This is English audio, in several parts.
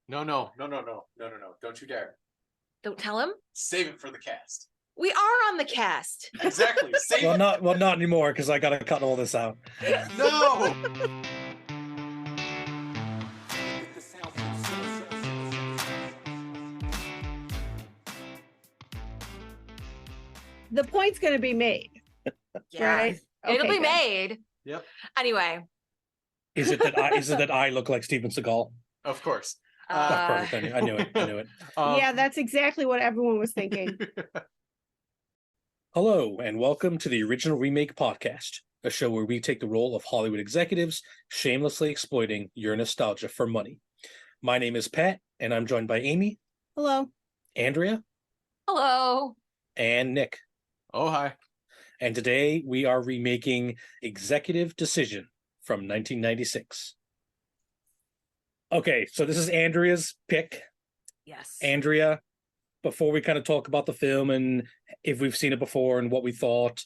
No. Don't you dare. Don't tell him. Save it for the cast. We are on the cast. Exactly. Save it. Not anymore, because I gotta cut all this out. No! The point's going to be made. Yeah. Right? It'll be good. made. Yep. Anyway. Is it that I look like Steven Seagal? Of course. That's perfect. I knew it. Yeah, that's exactly what everyone was thinking. Hello, and welcome to the Original Remake Podcast, a show where we take the role of Hollywood executives, shamelessly exploiting your nostalgia for money. My name is Pat, and I'm joined by Amy. Hello. Andrea. Hello. And Nick. Oh, hi. And today we are remaking Executive Decision from 1996. Okay, so this is Andrea's pick. Yes. Andrea, before we kind of talk about the film and if we've seen it before and what we thought,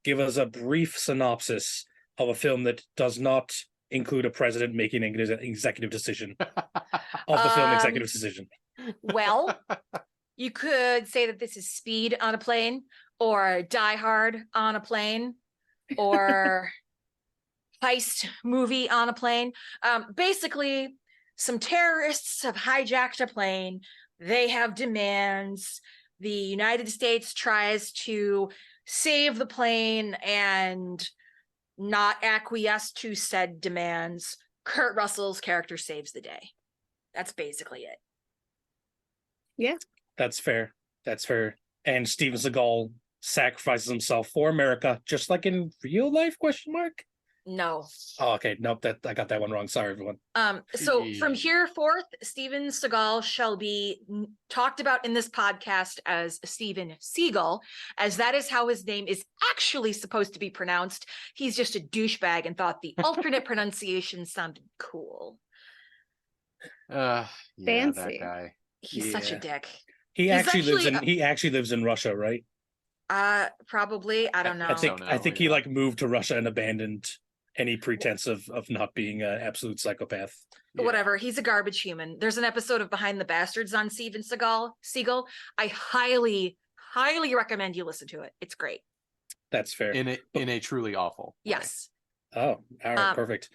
give us a brief synopsis of a film that does not include a president making an executive decision of the film Executive Decision. Well, you could say that this is Speed on a plane, or Die Hard on a plane, or heist movie on a plane. Basically, some terrorists have hijacked a plane. They have demands. The United States tries to save the plane and not acquiesce to said demands. Kurt Russell's character saves the day. That's basically it. Yeah. That's fair. And Steven Seagal sacrifices himself for America, just like in real life, question mark? No. Oh, okay. Nope, I got that one wrong. Sorry, everyone. So from here forth, Steven Seagal shall be talked about in this podcast as Steven Seagal, as that is how his name is actually supposed to be pronounced. He's just a douchebag and thought the alternate pronunciation sounded cool. Yeah, Fancy. that guy. He's such a dick. He actually lives in Russia, right? Probably. I don't know. I think he moved to Russia and abandoned any pretense of not being an absolute psychopath. But whatever, he's a garbage human. There's an episode of Behind the Bastards on Steven Seagal. I highly recommend you listen to it. It's great. That's fair. In a truly awful way. Yes. Oh, all right, perfect.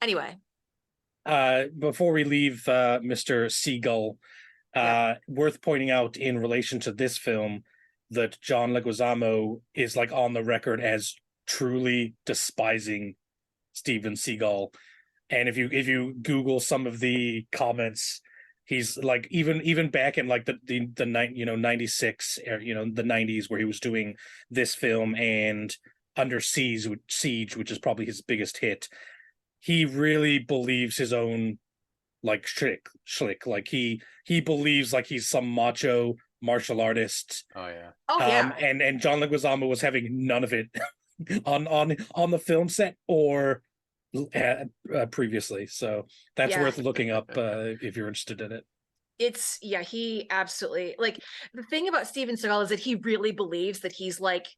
Anyway. Before we leave Mr. Seagal, worth pointing out in relation to this film that John Leguizamo is on the record as truly despising Steven Seagal. And if you Google some of the comments, he's even back in the 96 or the 90s where he was doing this film and Under Siege, which is probably his biggest hit, he really believes his own schlick. He believes he's some macho martial artist. Oh yeah. Oh yeah. And John Leguizamo was having none of it on the film set or previously. So that's worth looking up if you're interested in it. He absolutely, the thing about Steven Seagal is that he really believes that he's like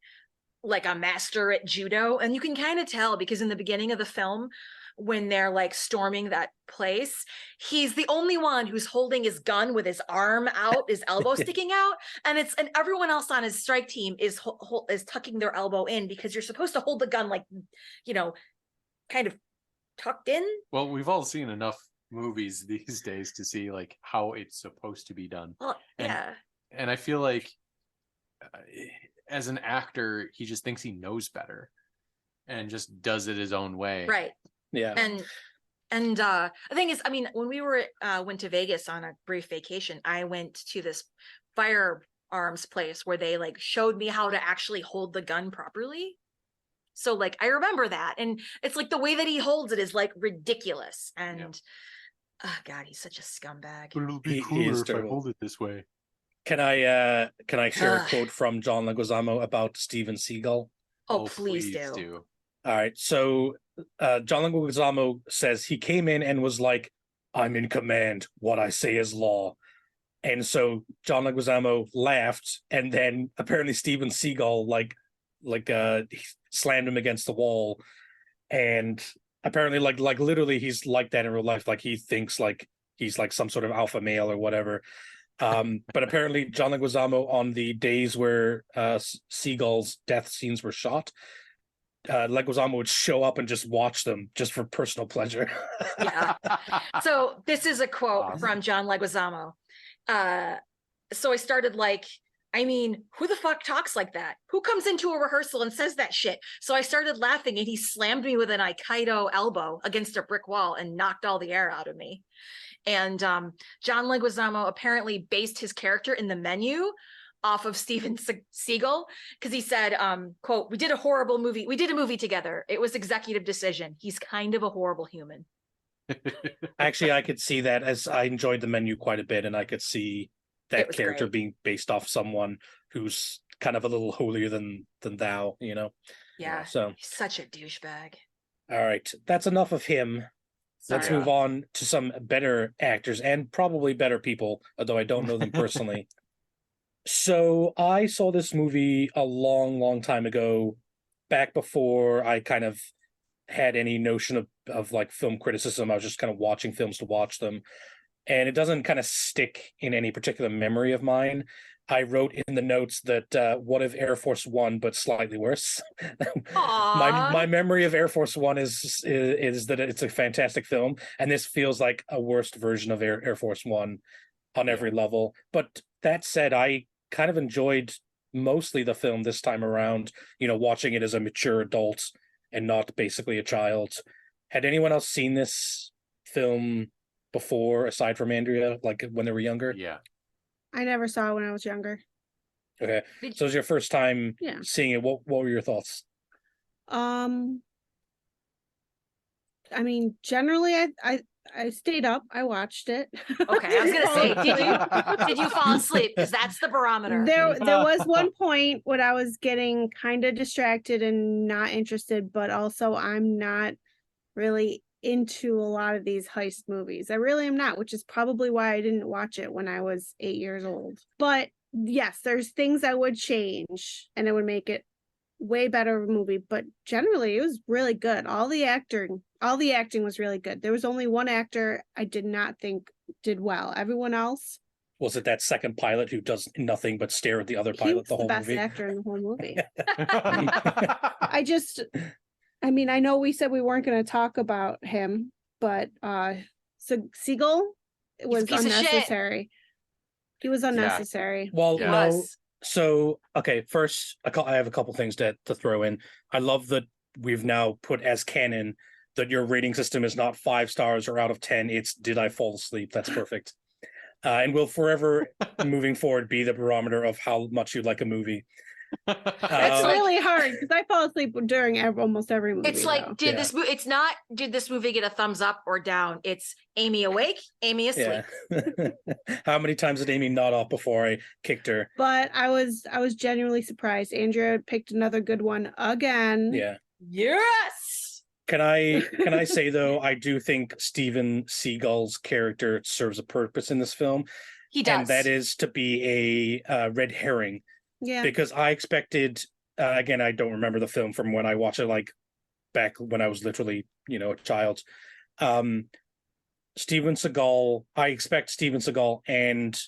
a master at judo, and you can kind of tell because in the beginning of the film, when they're storming that place, he's the only one who's holding his gun with his arm out, his elbow sticking out, and everyone else on his strike team is tucking their elbow in because you're supposed to hold the gun kind of tucked in. Well, we've all seen enough movies these days to see how it's supposed to be done. Well, and I feel like as an actor, he just thinks he knows better and just does it his own way. Right. Yeah. And the thing is, when we went to Vegas on a brief vacation, I went to this firearms place where they showed me how to actually hold the gun properly. So I remember that, and it's the way that he holds it is ridiculous. And oh god, he's such a scumbag. But it'll be cooler if I hold it this way. Can I share a quote from John Leguizamo about Steven Seagal? Oh, please do. All right, so John Leguizamo says he came in and was like, "I'm in command. What I say is law." And so John Leguizamo laughed, and then apparently Steven Seagal he slammed him against the wall, and apparently literally he's like that in real life. He thinks he's like some sort of alpha male or whatever. But apparently John Leguizamo, on the days where Seagal's death scenes were shot, Leguizamo would show up and just watch them just for personal pleasure. Yeah. So this is a quote Awesome. from John Leguizamo. So I started like, I mean, who the fuck talks like that? Who comes into a rehearsal and says that shit? So I started laughing, and he slammed me with an Aikido elbow against a brick wall and knocked all the air out of me. And John Leguizamo apparently based his character in The Menu off of Steven Seagal, because he said, quote, we did a movie together. It was executive decision. He's kind of a horrible human. Actually, I could see that, as I enjoyed The Menu quite a bit, and I could see that character great. being based off someone who's kind of a little holier than thou, you know? Yeah. So He's such a douchebag. all right, that's enough of him. Let's Sorry. move on to some better actors and probably better people, although I don't know them personally. So I saw this movie a long, long time ago, back before I kind of had any notion of like film criticism. I was just kind of watching films to watch them. And it doesn't kind of stick in any particular memory of mine. I wrote in the notes that what if Air Force One, but slightly worse. my memory of Air Force One is that it's a fantastic film, and this feels like a worst version of Air Force One on every level. But that said, I kind of enjoyed mostly the film this time around, you know, watching it as a mature adult and not basically a child. Had anyone else seen this film before, aside from Andrea, like when they were younger? Yeah. I never saw it when I was younger. Okay. So it was your first time Yeah. seeing it. What were your thoughts? I mean, generally, I stayed up. I watched it. Okay, I was gonna say, did you fall asleep? Because that's the barometer. There was one point when I was getting kind of distracted and not interested, but also I'm not really into a lot of these heist movies. I really am not, which is probably why I didn't watch it when I was 8 years old. But yes, there's things I would change, and it would make it way better of a movie. But generally, it was really good. All the acting was really good. There was only one actor I did not think did well. Everyone else. Was it that second pilot who does nothing but stare at the other He pilot was the the whole best movie? actor in the whole movie. I mean, I know we said we weren't going to talk about him, but Seagal was unnecessary. He was unnecessary. Well, He no. was. So, okay, first, I have a couple things to throw in. I love that we've now put as canon that your rating system is not 5 stars or out of 10. It's did I fall asleep? That's perfect. And will forever, moving forward, be the barometer of how much you like a movie. It's really hard because I fall asleep during almost every movie. It's like, though. it's not, did this movie get a thumbs up or down? It's Amy awake, Amy asleep. Yeah. How many times did Amy nod off before I kicked her? But I was genuinely surprised. Andrea picked another good one again. Yeah. Yes. Can I say though, I do think Steven Seagal's character serves a purpose in this film. He does. And that is to be a red herring. Yeah. Because I expected, again, I don't remember the film from when I watched it, like back when I was literally, you know, a child. Steven Seagal, I expect Steven Seagal and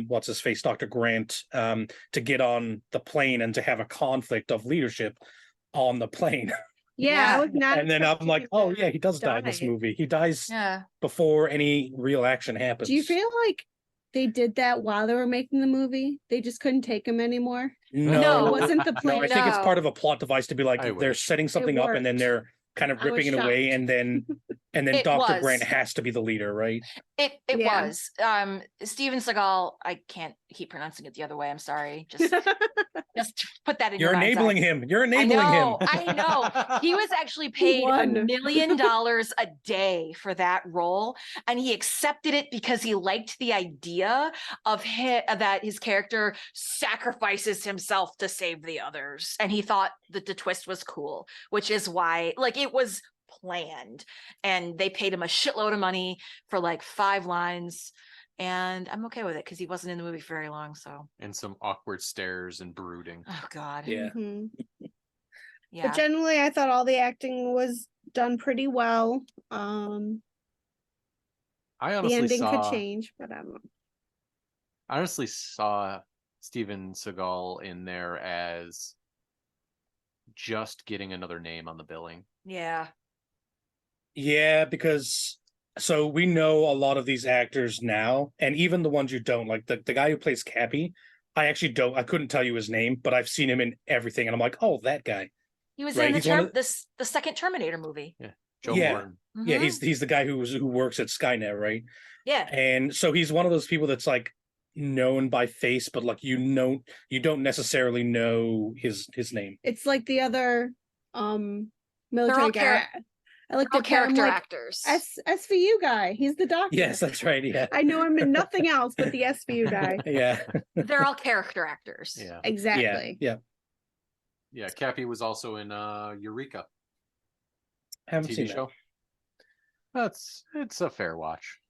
what's his face, Dr. Grant, to get on the plane and to have a conflict of leadership on the plane. Yeah, I was not. And then I'm like, oh yeah, he does die in this movie. He dies before any real action happens. Do you feel like they did that while they were making the movie? They just couldn't take him anymore? No, it wasn't the plan. No, I think it's part of a plot device to be like they're setting something up and then they're kind of ripping it away, and then Dr. Grant has to be the leader, right? It was. Steven Seagal, I can't keep pronouncing it the other way. I'm sorry. Just put that in your mind's enabling eye. him. You're enabling him. I know. He was actually paid $1 million a day for that role, and he accepted it because he liked the idea of that his character sacrifices himself to save the others, and he thought that the twist was cool, which is why, like, it was planned, and they paid him a shitload of money for like 5 lines, and I'm okay with it because he wasn't in the movie for very long. So, and some awkward stares and brooding. Oh God. Yeah. Yeah. But generally, I thought all the acting was done pretty well. I I The honestly ending could saw change, but I don't know. I honestly saw Steven Seagal in there as just getting another name on the billing. Yeah. Yeah, because so we know a lot of these actors now, and even the ones you don't, like the guy who plays Cappy, I couldn't tell you his name, but I've seen him in everything, and I'm like, oh, that guy. He was Right, in he's one of the second Terminator movie. Yeah. Joe Yeah. Morton. Yeah, Mhm. he's the guy who works at Skynet, right? Yeah. And so he's one of those people that's like known by face, but like you don't necessarily know his name. It's like the other military all guy. I like All to call him character like actors. SVU guy. He's the doctor. Yes, that's right. Yeah. I know him in nothing else but the SVU guy. Yeah. They're all character actors. Yeah. Exactly. Yeah. Yeah. Cappy was also in Eureka Haven't TV seen show. It's a fair watch.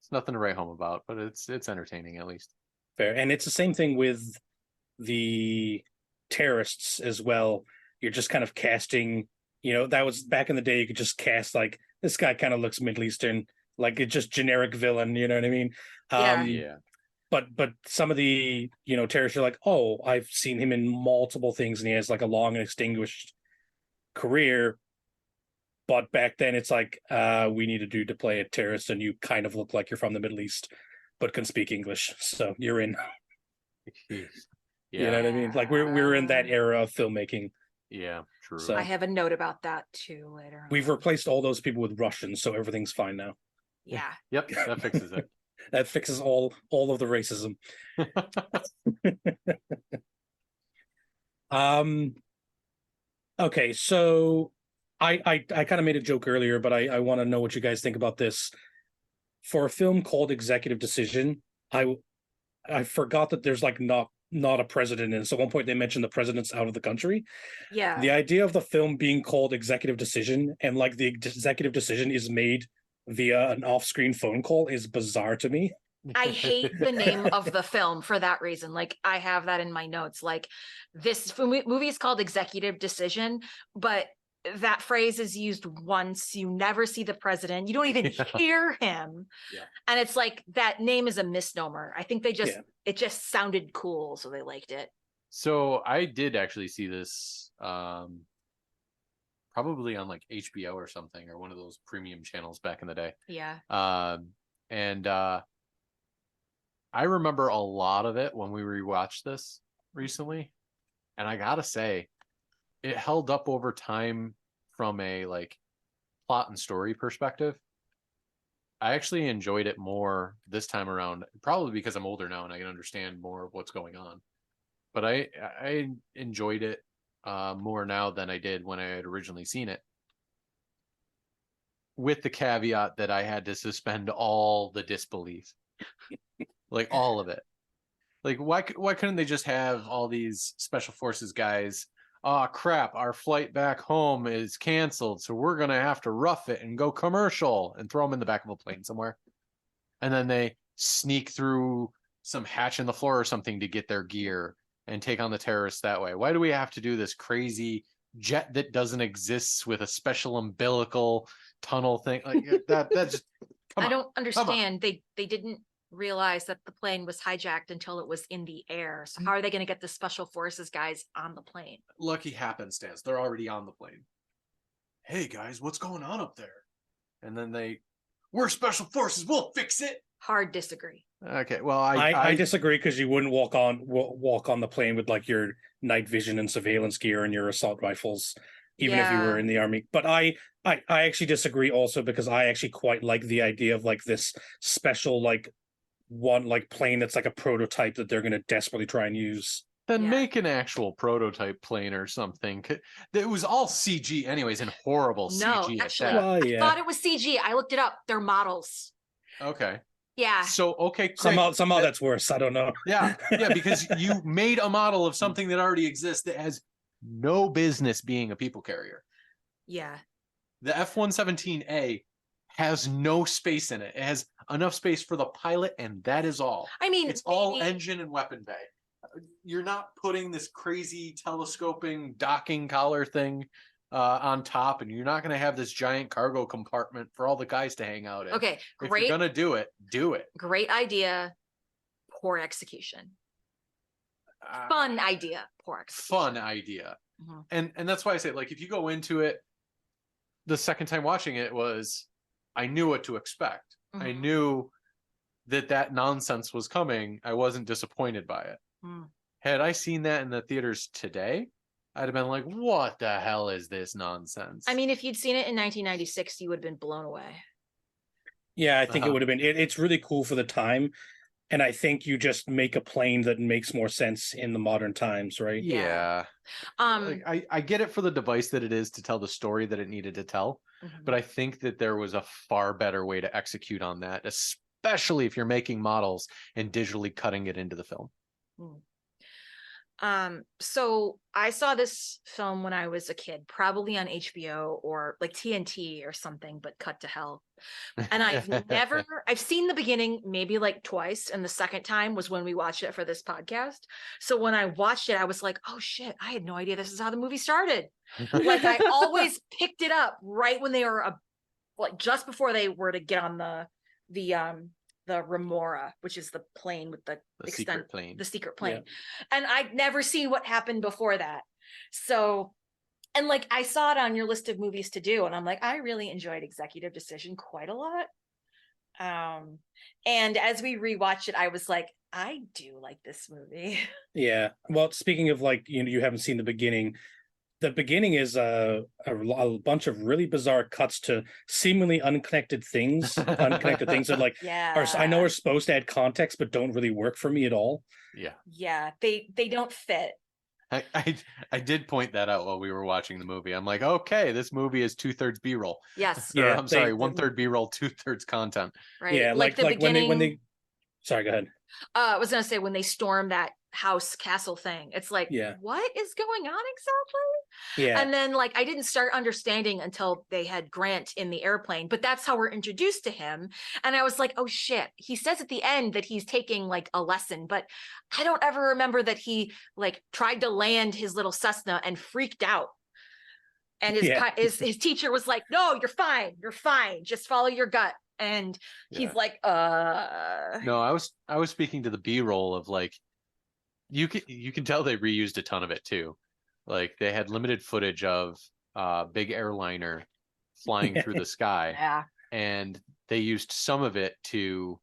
It's nothing to write home about, but it's entertaining at least. Fair. And it's the same thing with the terrorists as well. You're just kind of casting, that was back in the day, you could just cast like this guy kind of looks Middle Eastern, like it's just generic villain, you know what I mean? Yeah. Yeah. But some of the, terrorists are like, oh, I've seen him in multiple things and he has like a long and extinguished career. But back then it's like, we need a dude to play a terrorist and you kind of look like you're from the Middle East, but can speak English. So you're in. Yeah. You know what I mean? Like we're in that era of filmmaking. Yeah, true. So I have a note about that too later on. we've replaced all those people with Russians, so everything's fine now. Yeah. Yep, that fixes it. That fixes all of the racism. Okay, so I kind of made a joke earlier, but I want to know what you guys think about this. For a film called Executive Decision, I forgot that there's like not a president in it. So at one point they mentioned the president's out of the country. Yeah. The idea of the film being called Executive Decision and like the executive decision is made via an off-screen phone call is bizarre to me. I hate the name of the film for that reason. Like I have that in my notes. Like this movie is called Executive Decision, but that phrase is used once. You never see the president. You don't even hear him. Yeah. And it's like that name is a misnomer. I think it just sounded cool, so they liked it. So I did actually see this probably on like HBO or something, or one of those premium channels back in the day. Yeah. And I remember a lot of it when we rewatched this recently, and I gotta say, it held up over time from a like plot and story perspective. I actually enjoyed it more this time around, probably because I'm older now and I can understand more of what's going on. But I enjoyed it more now than I did when I had originally seen it, with the caveat that I had to suspend all the disbelief. Like all of it. Like why couldn't they just have all these special forces guys? Oh crap, our flight back home is canceled, so we're gonna have to rough it and go commercial and throw them in the back of a plane somewhere. And then they sneak through some hatch in the floor or something to get their gear and take on the terrorists that way. Why do we have to do this crazy jet that doesn't exist with a special umbilical tunnel thing? Like that's just, I don't understand. They didn't realize that the plane was hijacked until it was in the air. So how are they going to get the special forces guys on the plane? Lucky happenstance. They're already on the plane. Hey guys, what's going on up there? And then we're special forces. We'll fix it. Hard disagree. Okay, well, I disagree, because you wouldn't walk on the plane with like your night vision and surveillance gear and your assault rifles, even if you were in the army. But I actually disagree also, because I actually quite like the idea of like this special like one like plane that's like a prototype that they're going to desperately try and use. Then make an actual prototype plane or something. It was all CG anyways, and horrible CG actually, at that. Well, yeah. I thought it was CG. I looked it up. They're models. Okay. Yeah. So, okay, great. Somehow that's worse. I don't know. Yeah, because you made a model of something that already exists that has no business being a people carrier. Yeah. The F-117A has no space in it. It has enough space for the pilot, and that is all. I mean, it's all engine and weapon bay. You're not putting this crazy telescoping docking collar thing on top, and you're not going to have this giant cargo compartment for all the guys to hang out in. Okay, If you're great, going to do it, do it. great idea, poor execution. Fun idea, poor execution. Fun idea. Mhm. And that's why I say, like, if you go into it, the second time watching it was, I knew what to expect. I Mhm. knew that nonsense was coming. I wasn't disappointed by it. Mm. Had I seen that in the theaters today, I'd have been like, what the hell is this nonsense? I mean, if you'd seen it in 1996, you would have been blown away. Yeah, I think it would have been. It's really cool for the time, and I think you just make a plane that makes more sense in the modern times, right? Yeah. Like, I get it for the device that it is to tell the story that it needed to tell, but I think that there was a far better way to execute on that, especially if you're making models and digitally cutting it into the film. So I saw this film when I was a kid, probably on HBO or like TNT or something, but cut to hell. And I've seen the beginning maybe like twice, and the second time was when we watched it for this podcast. So when I watched it, I was like, oh shit, I had no idea this is how the movie started. Like I always picked it up right when they were like just before they were to get on the Remora, which is the plane with the secret plane. The secret plane. Yeah. And I'd never seen what happened before that. So, and like I saw it on your list of movies to do, and I'm like, I really enjoyed Executive Decision quite a lot. And as we rewatched it, I was like, I do like this movie. Yeah. Well, speaking of like, you haven't seen the beginning. The beginning is a bunch of really bizarre cuts to seemingly unconnected things that like I know are supposed to add context, but don't really work for me at all. Yeah, they don't fit. I did point that out while we were watching the movie. I'm like, okay, this movie is 2/3 B-roll. Yes. Yeah. I'm sorry, 1/3 B-roll, 2/3 content. Right. Yeah. Like the beginning when they. Sorry, go ahead. I was gonna say when they storm that castle thing, it's like, what is going on exactly? Yeah. And then like I didn't start understanding until they had Grant in the airplane, but that's how we're introduced to him. And I was like, oh shit, he says at the end that he's taking like a lesson, but I don't ever remember that he like tried to land his little Cessna and freaked out. And his teacher was like, no, you're fine, just follow your gut. And he's like, No, I was speaking to the B-roll of like, you can tell they reused a ton of it too. Like they had limited footage of big airliner flying through the sky, and they used some of it to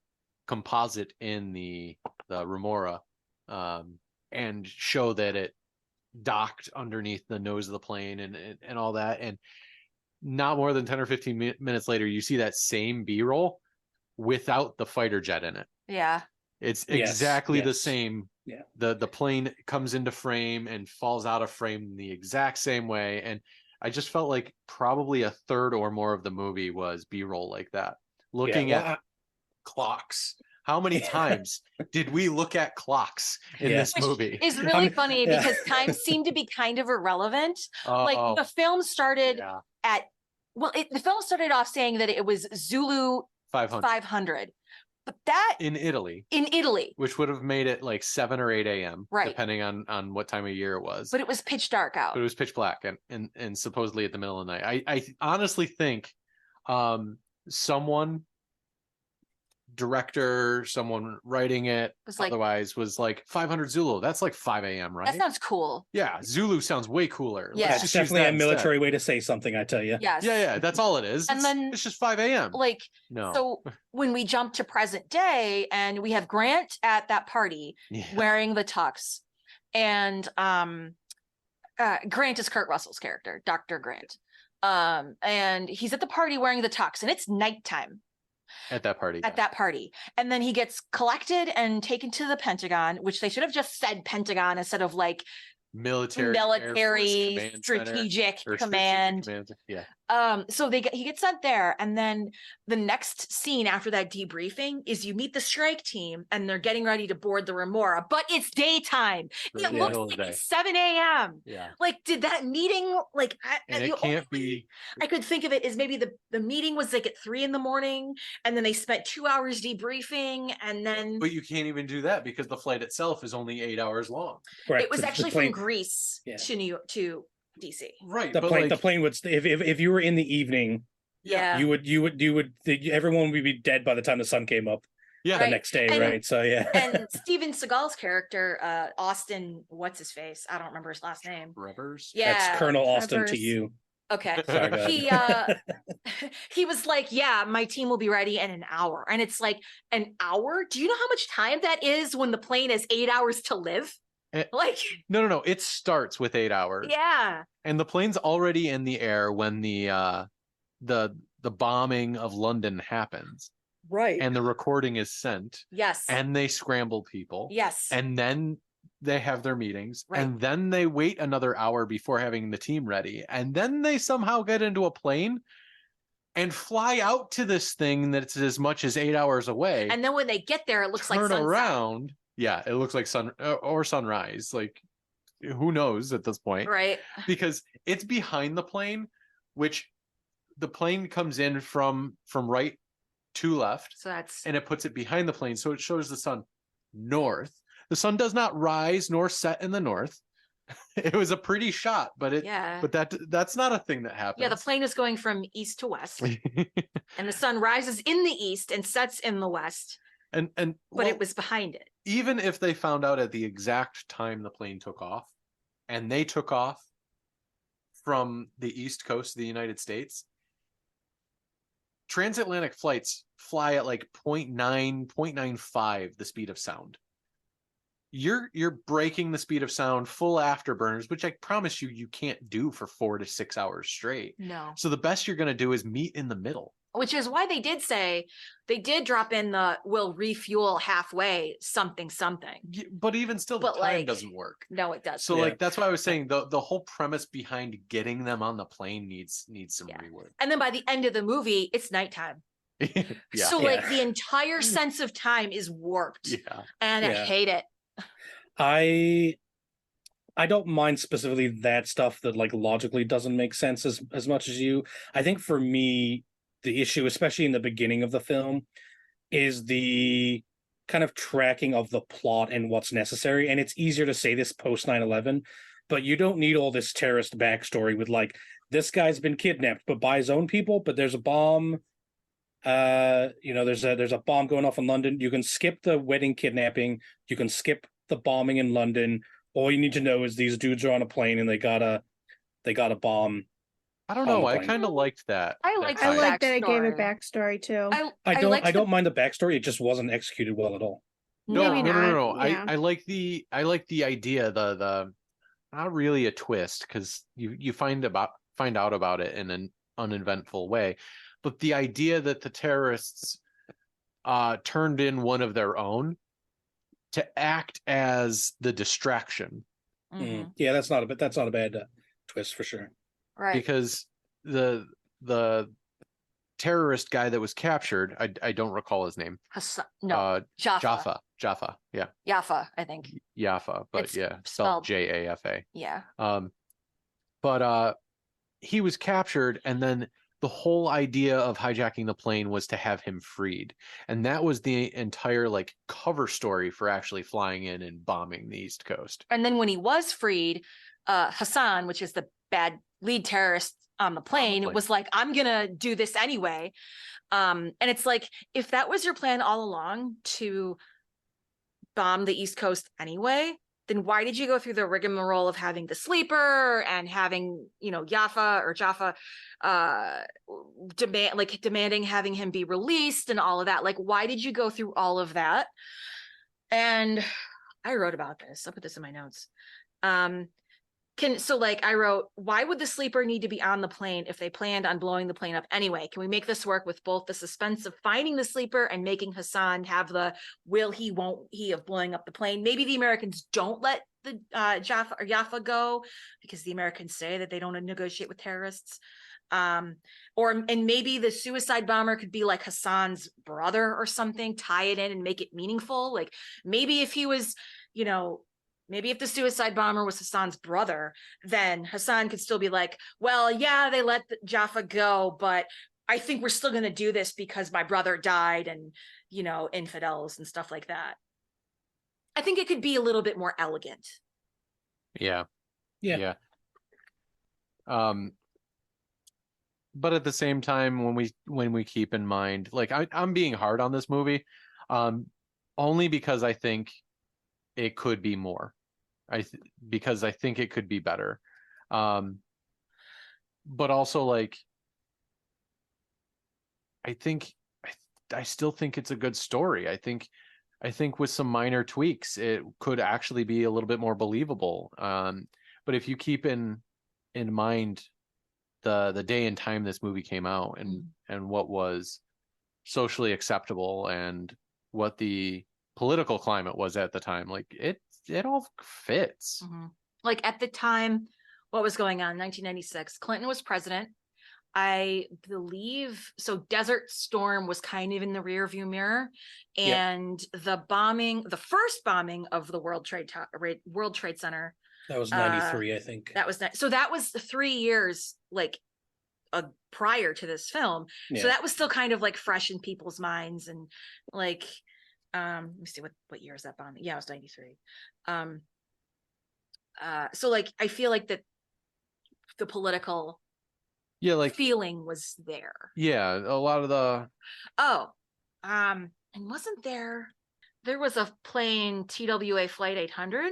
composite in the Remora, and show that it docked underneath the nose of the plane and all that. And not more than 10 or 15 minutes later, you see that same B-roll without the fighter jet in it. Yeah. It's exactly the same. Yeah. The plane comes into frame and falls out of frame the exact same way. And I just felt like probably a third or more of the movie was B-roll like that. Looking at clocks. How many times did we look at clocks in this movie? It's really funny because time seemed to be kind of irrelevant. Like the film started the film started off saying that it was Zulu 500. But that in Italy, which would have made it like 7 or 8 a.m. right, depending on what time of year it was. But it was pitch dark out. But it was pitch black and supposedly at the middle of the night. I honestly think someone writing it was like, otherwise was like 500 Zulu. That's like 5 a.m. right? That sounds cool. Yeah, Zulu sounds way cooler. Yeah, it's definitely a military way to say something, I tell you. Yes. Yeah, that's all it is. And then it's just 5 a.m. Like, so when we jump to present day and we have Grant at that party wearing the tux, and Grant is Kurt Russell's character, Dr. Grant. And he's at the party wearing the tux, and it's nighttime. At that party. And then he gets collected and taken to the Pentagon, which they should have just said Pentagon instead of like military strategic command. So he gets sent there, and then the next scene after that debriefing is you meet the strike team and they're getting ready to board the Remora, but it's daytime. It looks like it's 7 a.m. Like, did that meeting I could think of it as maybe the meeting was like at 3 a.m. and then they spent 2 hours debriefing, and then but you can't even do that because the flight itself is only 8 hours long. Right. It was actually from Greece to New York to DC. Right. The but plane, like, the plane would if you were in the evening, Yeah. you would everyone would be dead by the time the sun came up yeah. the Right. next day, And- right? So yeah. And Steven Seagal's character, Austin, what's his face? I don't remember his last name. Rubbers. Yeah. That's Colonel Austin to Trevor's- you. Okay. Sorry, go He ahead. he was like, yeah, my team will be ready in an hour. And it's like, an hour? Do you know how much time that is when the plane has 8 hours to live? Like, No. It starts with 8 hours. yeah. And the plane's already in the air when the bombing of London happens. Right. And the recording is sent. Yes. And they scramble people. Yes. And then they have their meetings. Right. And then they wait another hour before having the team ready. And then they somehow get into a plane and fly out to this thing that's as much as 8 hours away. And then when they get there, it looks like turn sunset. around. Yeah, it looks like sun or sunrise. Like, who knows at this point? Right. Because it's behind the plane, which the plane comes in from right to left, So that's and it puts it behind the plane, so it shows the sun north. The sun does not rise nor set in the north. It was a pretty shot, but yeah. but that's not a thing that happens. Yeah, the plane is going from east to west, and the sun rises in the east and sets in the west, and but well, it was behind it. even if they found out at the exact time the plane took off, and they took off from the east coast of the United States, transatlantic flights fly at like 0.95 the speed of sound. You're breaking the speed of sound, full afterburners, which I promise you can't do for 4 to 6 hours straight. No. So the best you're going to do is meet in the middle. Which is why they did drop in the we'll refuel halfway something. But even still, the But, time like, doesn't work. No, it does. So Yeah. like that's why I was saying the whole premise behind getting them on the plane needs some Yeah. rework. And then by the end of the movie, it's nighttime. Yeah. So Yeah. like the entire sense of time is warped. Yeah. And I Yeah. hate it. I don't mind specifically that stuff that like logically doesn't make sense as much as you. I think for me, the issue, especially in the beginning of the film, is the kind of tracking of the plot and what's necessary. And it's easier to say this post 9/11, but you don't need all this terrorist backstory with like, this guy's been kidnapped, but by his own people, but there's a bomb. There's a bomb going off in London. You can skip the wedding kidnapping. You can skip the bombing in London. All you need to know is these dudes are on a plane and they got a bomb. I don't On know. the I plane. kind of liked that. I liked that I the tie-in. like that it gave it backstory. backstory too. liked I the- don't mind the backstory. It just wasn't executed well at all. No, Maybe no, no, no, not, no. yeah. I like the idea, the not really a twist, because you find out about it in an uneventful way, but the idea that the terrorists turned in one of their own to act as the distraction, Mhm. Yeah, that's not a bad twist for sure. Right. because the terrorist guy that was captured, I don't recall his name. Jaffa. Jaffa, yeah, Jaffa, I think. Jaffa, but It's yeah, spelled- spelled Jafa. Yeah. But he was captured, and then the whole idea of hijacking the plane was to have him freed, and that was the entire like cover story for actually flying in and bombing the East Coast. And then when he was freed, Hassan, which is the bad lead terrorist on the plane, plane. was like, I'm gonna do this anyway. And it's like, if that was your plan all along to bomb the East Coast anyway, then why did you go through the rigmarole of having the sleeper and having, Jaffa demanding having him be released and all of that? Like, why did you go through all of that? And I wrote about this. I'll put this in my notes. I wrote, why would the sleeper need to be on the plane if they planned on blowing the plane up anyway? Can we make this work with both the suspense of finding the sleeper and making Hassan have the will he, won't he of blowing up the plane? Maybe the Americans don't let the Jaffa go because the Americans say that they don't negotiate with terrorists. And maybe the suicide bomber could be like Hassan's brother or something, tie it in and make it meaningful. Like maybe if he was, maybe if the suicide bomber was Hassan's brother, then Hassan could still be like, well, yeah, they let Jaffa go, but I think we're still going to do this because my brother died and, infidels and stuff like that. I think it could be a little bit more elegant. Yeah. Yeah. But at the same time, when we keep in mind, like I'm being hard on this movie, only because I think it could be more. Because I think it could be better. But also like I think I still think it's a good story. I think with some minor tweaks, it could actually be a little bit more believable. But if you keep in mind the day and time this movie came out and what was socially acceptable and what the political climate was at the time, like it all fits. Like at the time, what was going on? 1996, Clinton was president. I believe so. Desert Storm was kind of in the rear view mirror, and the first bombing of the World Trade Center. That was 93, I think. That was so. That was 3 years like prior to this film. Yeah. So that was still kind of like fresh in people's minds, and like, let me see what year is that bombing? Yeah, it was 93. So like I feel like that the political feeling was there. Yeah, a lot of the and wasn't there was a plane, TWA Flight 800,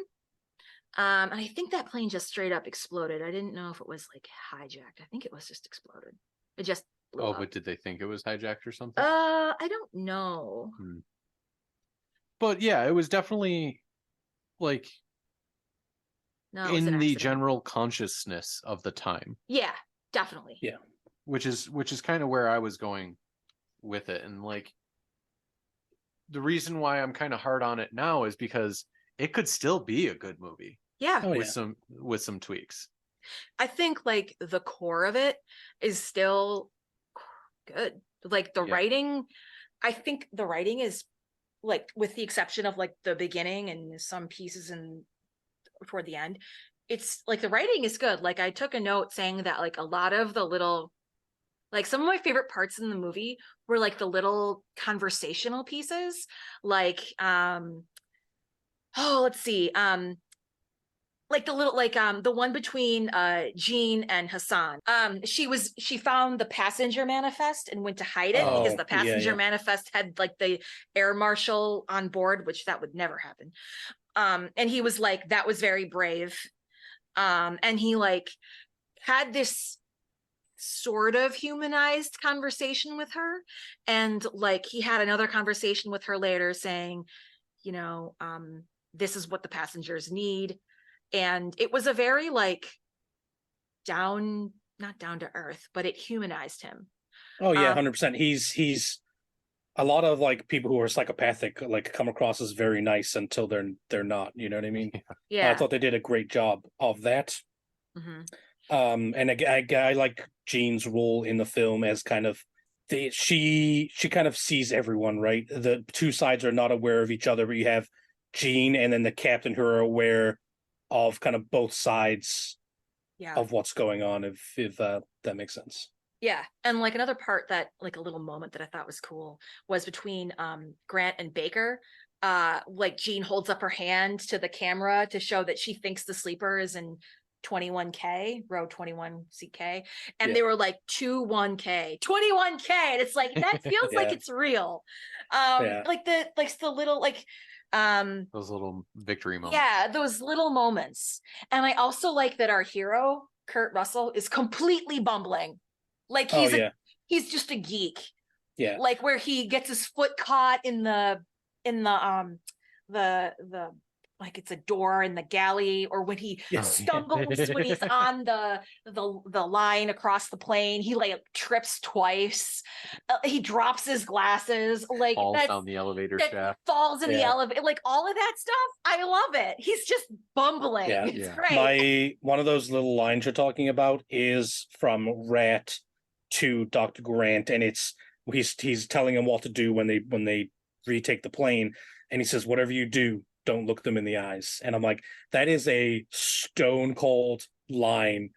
and I think that plane just straight up exploded. I didn't know if it was like hijacked. I think it was just exploded. It just blew up. But did they think it was hijacked or something? I don't know. But yeah, it was definitely like in the general consciousness of the time. Yeah, definitely. Yeah. Which is kind of where I was going with it. And like the reason why I'm kind of hard on it now is because it could still be a good movie. Yeah. With some tweaks. I think like the core of it is still good. Like the writing, I think the writing is like, with the exception of like the beginning and some pieces and toward the end, it's like the writing is good. Like I took a note saying that like a lot of the little, like some of my favorite parts in the movie were like the little conversational pieces, like let's see, like the little, like the one between Jean and Hassan. She found the passenger manifest and went to hide it because the passenger manifest had like the air marshal on board, which that would never happen. And he was like, that was very brave. And he like had this sort of humanized conversation with her, and like he had another conversation with her later saying, you know, this is what the passengers need. And it was a very like not down to earth, but it humanized him. Oh yeah, 100%. He's a lot of like people who are psychopathic like come across as very nice until they're not, you know what I mean? Yeah. I thought they did a great job of that. And I like Jean's role in the film as kind of she kind of sees everyone, right? The two sides are not aware of each other, but you have Jean and then the captain who are aware of kind of both sides of what's going on, if that makes sense. Yeah. And like another part that like a little moment that I thought was cool was between Grant and Baker. Like Jean holds up her hand to the camera to show that she thinks the sleeper is in 21K, row 21CK, and they were like 21K 21K, and it's like that feels like it's real. Like the little like those little victory moments. Yeah, those little moments. And I also like that our hero Kurt Russell is completely bumbling. Like he's just a geek. Yeah. Like where he gets his foot caught in the like it's a door in the galley, or when he stumbles when he's on the line across the plane, he like trips twice. He drops his glasses, like falls down the elevator shaft. Falls in the elevator, like all of that stuff. I love it. He's just bumbling. Yeah. It's great. One of those little lines you're talking about is from Rat to Dr. Grant, and he's telling him what to do when they retake the plane, and he says, "Whatever you do, don't look them in the eyes." And I'm like, that is a stone cold line.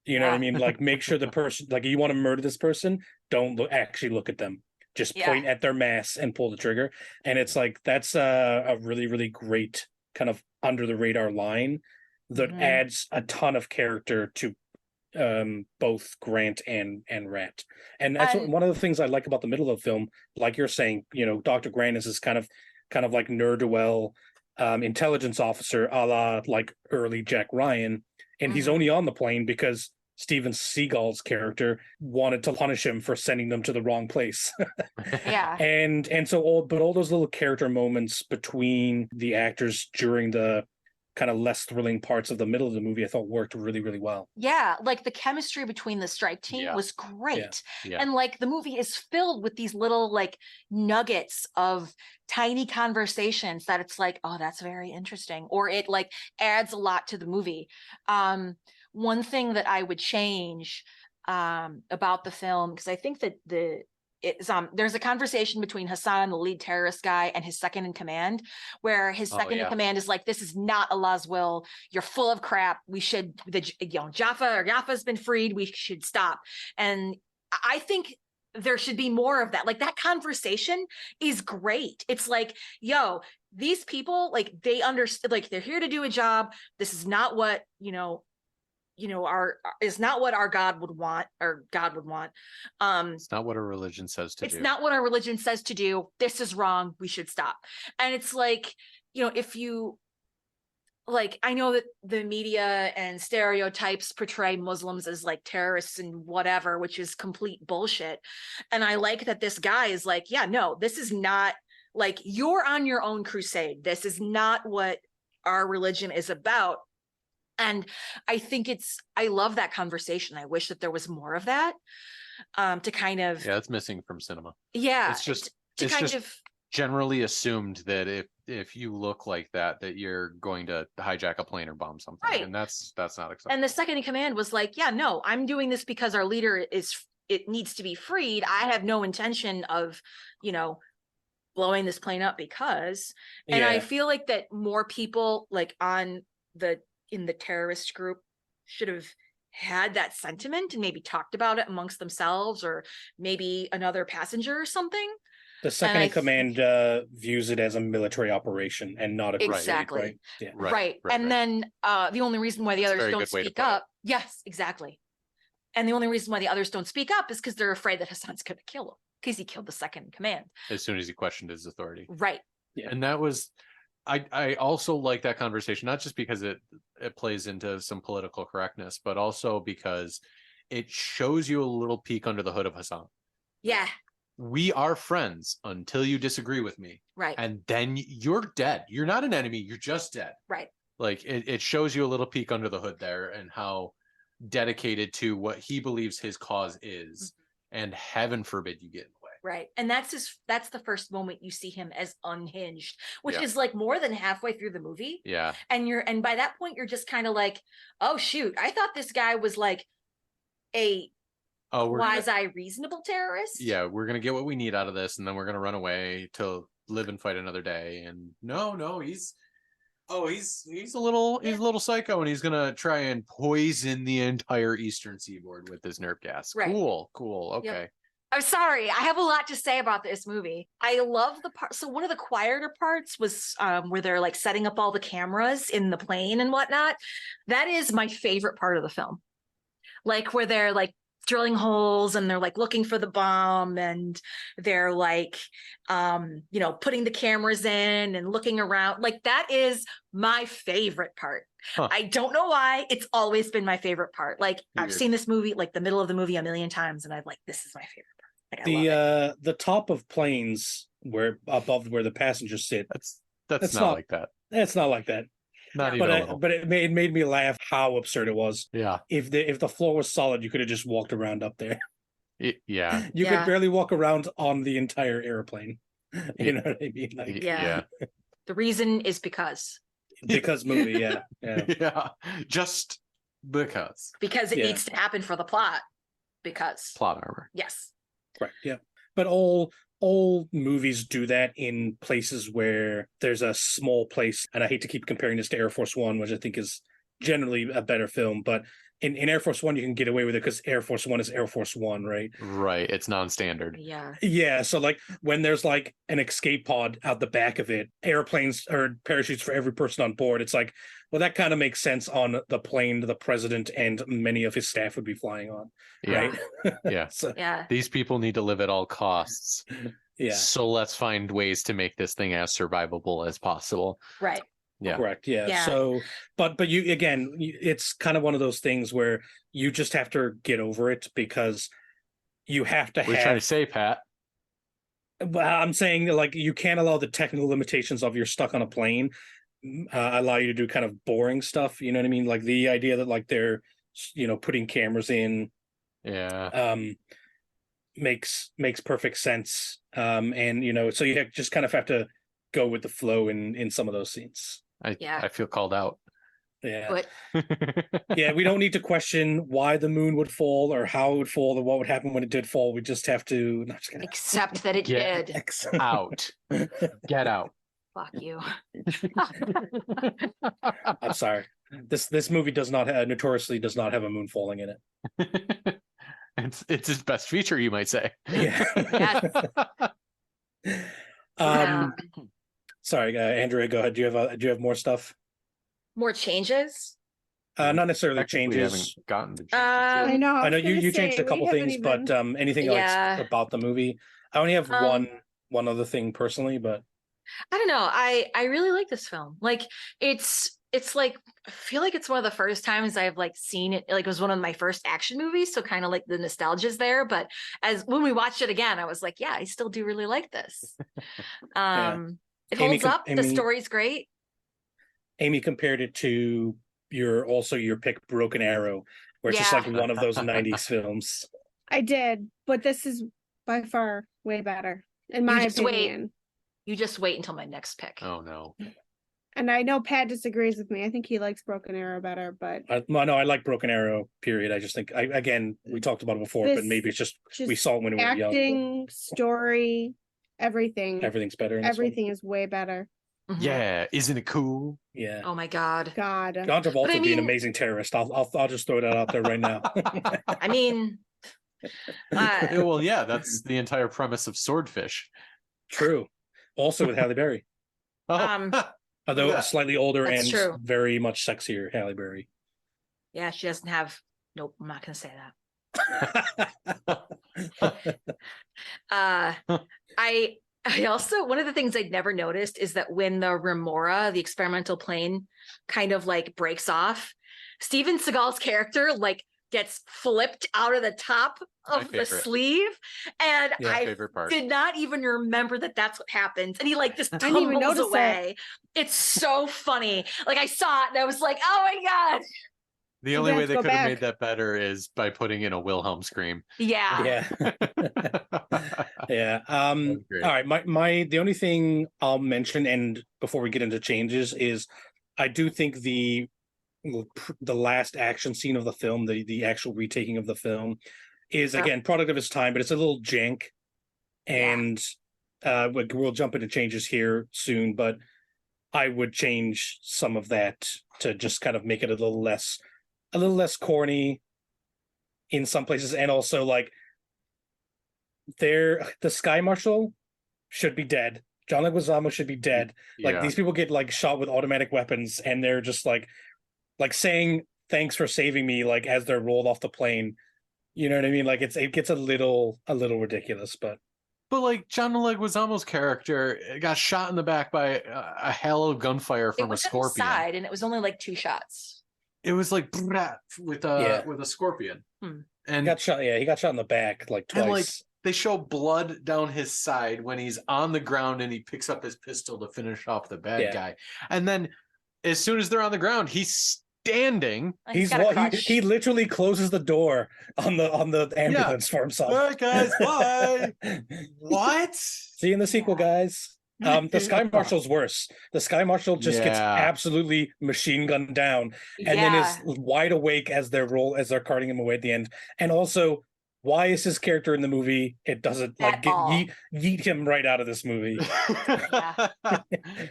You know what I mean? Like, make sure the person, like, you want to murder this person, don't actually look at them. Just point at their mass and pull the trigger. And it's like, that's a really, really great kind of under the radar line that adds a ton of character to both Grant and Rat. And that's one of the things I like about the middle of the film. Like you're saying, Dr. Grant is this kind of like ne'er-do-well intelligence officer, a la like early Jack Ryan, and he's only on the plane because Steven Seagal's character wanted to punish him for sending them to the wrong place. Yeah. And so all those little character moments between the actors during the kind of less thrilling parts of the middle of the movie, I thought worked really, really well. Yeah, like the chemistry between the strike team was great. Yeah. And like the movie is filled with these little like nuggets of tiny conversations that it's like, oh, that's very interesting. Or it like adds a lot to the movie. One thing that I would change about the film, because I think that there's a conversation between Hassan, the lead terrorist guy, and his second in command, where his second in command is like, "This is not Allah's will. You're full of crap. We should, Jaffa's been freed. We should stop." And I think there should be more of that. Like that conversation is great. It's like, yo, these people, like they understand, like they're here to do a job. This is not what is not what our God would want. It's not what our religion says to do. It's not what our religion says to do. This is wrong. We should stop. And it's like, if you like, I know that the media and stereotypes portray Muslims as like terrorists and whatever, which is complete bullshit. And I like that this guy is like, yeah, no, this is not like, you're on your own crusade. This is not what our religion is about. And I think I love that conversation. I wish that there was more of that to kind of. Yeah, it's missing from cinema. Yeah. It's just generally assumed that if you look like that you're going to hijack a plane or bomb something. Right. And that's not acceptable. And the second in command was like, yeah, no, I'm doing this because our leader it needs to be freed. I have no intention of, blowing this plane up because, and I feel like that more people like in the terrorist group should have had that sentiment and maybe talked about it amongst themselves, or maybe another passenger or something. The second in command views it as a military operation and not a exactly right? Yeah. Right. And then the only reason why the others don't speak up, yes, exactly. And the only reason why the others don't speak up is because they're afraid that Hassan's going to kill him because he killed the second in command as soon as he questioned his authority. Right. Yeah. And that was. I also like that conversation, not just because it plays into some political correctness, but also because it shows you a little peek under the hood of Hassan. Yeah. We are friends until you disagree with me. Right. And then you're dead. You're not an enemy. You're just dead. Right. Like it shows you a little peek under the hood there and how dedicated to what he believes his cause is. Mm-hmm. And heaven forbid you get in the way. Right. And that's the first moment you see him as unhinged, which is like more than halfway through the movie. Yeah. And by that point, you're just kind of like, oh, shoot, I thought this guy was like a reasonable terrorist. Yeah. We're going to get what we need out of this. And then we're going to run away to live and fight another day. And no, he's a little psycho, and he's going to try and poison the entire Eastern Seaboard with this nerve gas. Right. Cool. Okay. Yep. I'm sorry. I have a lot to say about this movie. I love the part. So one of the quieter parts was where they're like setting up all the cameras in the plane and whatnot. That is my favorite part of the film. Like where they're like drilling holes and they're like looking for the bomb and they're like, putting the cameras in and looking around. Like that is my favorite part. Huh. I don't know why. It's always been my favorite part. Like I've seen this movie, like the middle of the movie a million times, and I've like, this is my favorite part. Like, the top of planes where above where the passengers sit. That's not like that. It's not like that. Not even a little. But it made me laugh how absurd it was. Yeah. If the floor was solid, you could have just walked around up there. Yeah. You could barely walk around on the entire airplane. You know what I mean? Like, yeah. The reason is because movie, yeah. Yeah. Just because. Because it needs to happen for the plot. Because plot armor. Yes. Right. Yeah. But all movies do that in places where there's a small place, and I hate to keep comparing this to Air Force One, which I think is generally a better film, but in Air Force One you can get away with it because Air Force One is Air Force One, right? Right. It's non-standard. Yeah. Yeah, so like when there's like an escape pod out the back of it, airplanes or parachutes for every person on board, it's like, well, that kind of makes sense on the plane the president and many of his staff would be flying on, Yeah. right? Yeah. So, Yeah. These people need to live at all costs. yeah, So let's find ways to make this thing as survivable as possible. Right. Yeah. correct. Yeah. Yeah. So, but you again, it's kind of one of those things where you just have to get over it because you have to What are you trying to say, Pat? Well, I'm saying like you can't allow the technical limitations of you're stuck on a plane allow you to do kind of boring stuff. You know what I mean? Like the idea that like they're putting cameras in Yeah. makes perfect sense. And so you just kind of have to go with the flow in some of those scenes. Yeah. I feel called out. Yeah. But Yeah, we don't need to question why the moon would fall or how it would fall or what would happen when it did fall. We just have to except that it Yeah. did. Out. Get out. Fuck you. I'm sorry. This movie notoriously does not have a moon falling in it. It's his best feature, you might say. Yeah. Yeah. Sorry, Andrea, go ahead. Do you have more stuff? More changes? Not necessarily Technically, we changes. haven't gotten to changes I yet. know. I know was gonna you say, changed a we couple haven't things, even- but anything Yeah. else about the movie? I only have one other thing personally, but I don't know. I really like this film. Like it's like I feel like it's one of the first times I've like seen it. Like it was one of my first action movies, so kind of like the nostalgia's there. But as when we watched it again, I was like, yeah, I still do really like this. Yeah. It Amy holds up. The Amy- story's great. Amy compared it to your pick Broken Arrow, where it's just Yeah. like one of those 90s films. I did, but this is by far way better, in my just wait. opinion. You just wait until my next pick. Oh no. And I know Pat disagrees with me. I think he likes Broken Arrow better, but No, I like Broken Arrow, period. I just think, we talked about it before, but This maybe it's just we just saw it when we were young. acting, story, everything. Everything's better in this one. Everything is way better. Mhm. Yeah. Isn't it cool? Yeah. Oh my god. God. John Travolta But I would be an mean- amazing terrorist. I'll just throw that out there right now. I mean, Yeah, well, yeah, that's the entire premise of Swordfish. True. Also with Halle Berry, Um, although Yeah. slightly older That's and true. very much sexier Halle Berry. yeah, she doesn't have. Nope, I'm not gonna say that. I also, one of the things I'd never noticed is that when the Remora, the experimental plane, kind of like breaks off, Steven Seagal's character like gets flipped out of the top My of the favorite. sleeve, and Yeah, I Favorite part. did not even remember that that's what happens, and he like just didn't even tumbles notice that. away. It's so funny. Like I saw it and I was like, oh my god. The You only have way to they go could have back. made that better is by putting in a Wilhelm scream. Yeah. Yeah. Yeah. was great. All right. The only thing I'll mention, and before we get into changes, is I do think the last action scene of the film, the actual retaking of the film, is Yeah. again product of its time, but it's a little jank. And we'll jump into changes here soon, but I would change some of that to just kind of make it a little less corny in some places, and also like the Sky Marshal should be dead. John Leguizamo should be dead. Like Yeah. these people get like shot with automatic weapons, and they're just like saying thanks for saving me, like as they're rolled off the plane. You know what I mean? Like it gets a little ridiculous, but But like John Leguizamo's character got shot in the back by a halo gunfire It from a was scorpion. side, and it was only like 2 shots. It was like brat with a scorpion. Hmm. And he got shot. Yeah, he got shot in the back like twice. And like they show blood down his side when he's on the ground and he picks up his pistol to finish off the bad Yeah. guy. And then as soon as they're on the ground, he's standing. He's got a crutch. he literally closes the door on the ambulance for himself. All right, guys, bye. What? See you in the sequel, guys. The Sky Marshal's worse. The Sky Marshal just gets Yeah. absolutely machine gunned down, and then is wide awake as they're carting him away at the end. And also, Why is his character in the movie? It doesn't like At all. yeet him right out of this movie.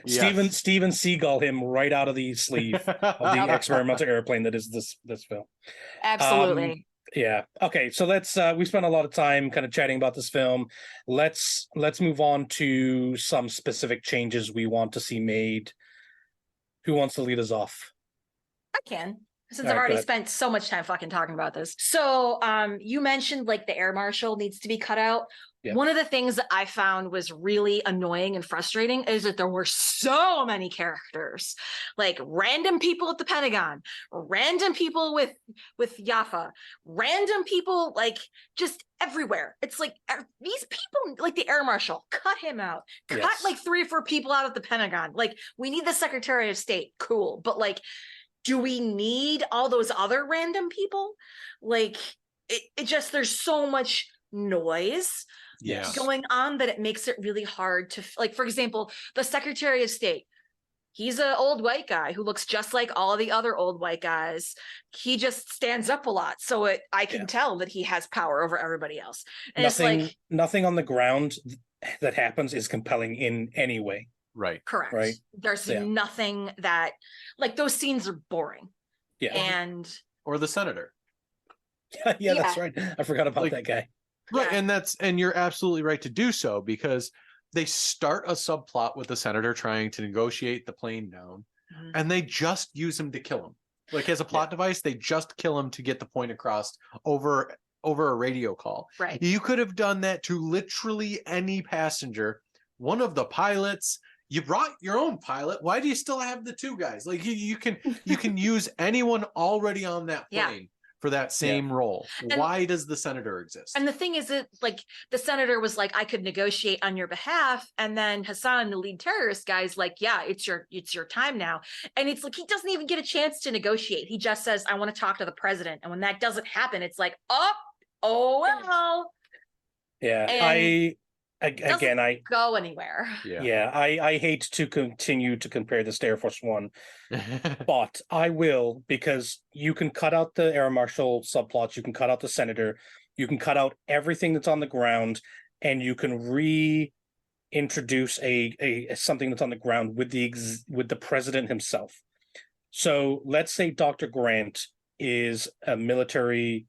Yes. Steven Seagal him right out of the sleeve of the experimental airplane that is this film. Absolutely. Yeah. Okay. So let's we spent a lot of time kind of chatting about this film. Let's move on to some specific changes we want to see made. Who wants to lead us off? I can, since All I've right, already go ahead. spent so much time fucking talking about this. So, you mentioned like the air marshal needs to be cut out. Yeah. One of the things that I found was really annoying and frustrating is that there were so many characters, like random people at the Pentagon, random people with Jaffa, random people like just everywhere. It's like these people, like the air marshal, cut him out. Cut Yes. like 3 or 4 people out of the Pentagon. Like we need the Secretary of State, cool, but like, do we need all those other random people? Like it just, there's so much noise Yes. going on that it makes it really hard to, like, for example, the Secretary of State, he's an old white guy who looks just like all the other old white guys. He just stands up a lot, so I can tell that he has power over everybody else. And nothing on the ground that happens is compelling in any way. Right. Correct. Right. There's nothing that, like, those scenes are boring. Yeah. And or the senator. Yeah, that's right. I forgot about that guy. Right, and you're absolutely right to do so, because they start a subplot with the senator trying to negotiate the plane down, and they just use him to kill him. Like as a plot device, they just kill him to get the point across over a radio call. Right. You could have done that to literally any passenger. One of the pilots, you brought your own pilot. Why do you still have the 2 guys? Like you can use anyone already on that plane for that same role. And why does the senator exist? And the thing is that, like, the senator was like, I could negotiate on your behalf, and then Hassan, the lead terrorist guy, is like, yeah, it's your time now. And it's like he doesn't even get a chance to negotiate. He just says, I want to talk to the president. And when that doesn't happen, it's like, oh well. Yeah. And I go anywhere. I hate to continue to compare this to Air Force One, but I will, because you can cut out the air marshal subplots, you can cut out the senator, you can cut out everything that's on the ground, and you can reintroduce a something that's on the ground with the president himself. So let's say Dr. Grant is a military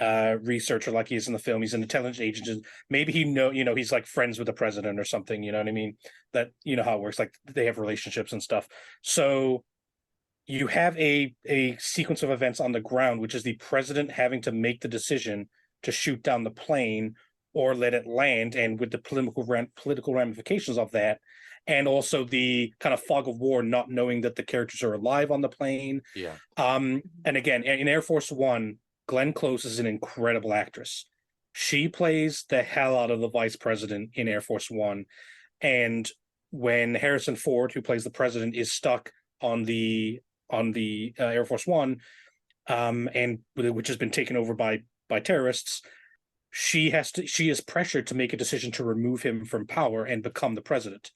researcher, like he is in the film. He's an intelligence agent, and maybe he's like friends with the president or something, you know what I mean? That, you know how it works, like they have relationships and stuff. So you have a sequence of events on the ground, which is the president having to make the decision to shoot down the plane or let it land, and with the political ramifications of that, and also the kind of fog of war, not knowing that the characters are alive on the plane. And again, in Air Force One, Glenn Close is an incredible actress. She plays the hell out of the vice president in Air Force One. And when Harrison Ford, who plays the president, is stuck on the Air Force One, and which has been taken over by terrorists, she is pressured to make a decision to remove him from power and become the president.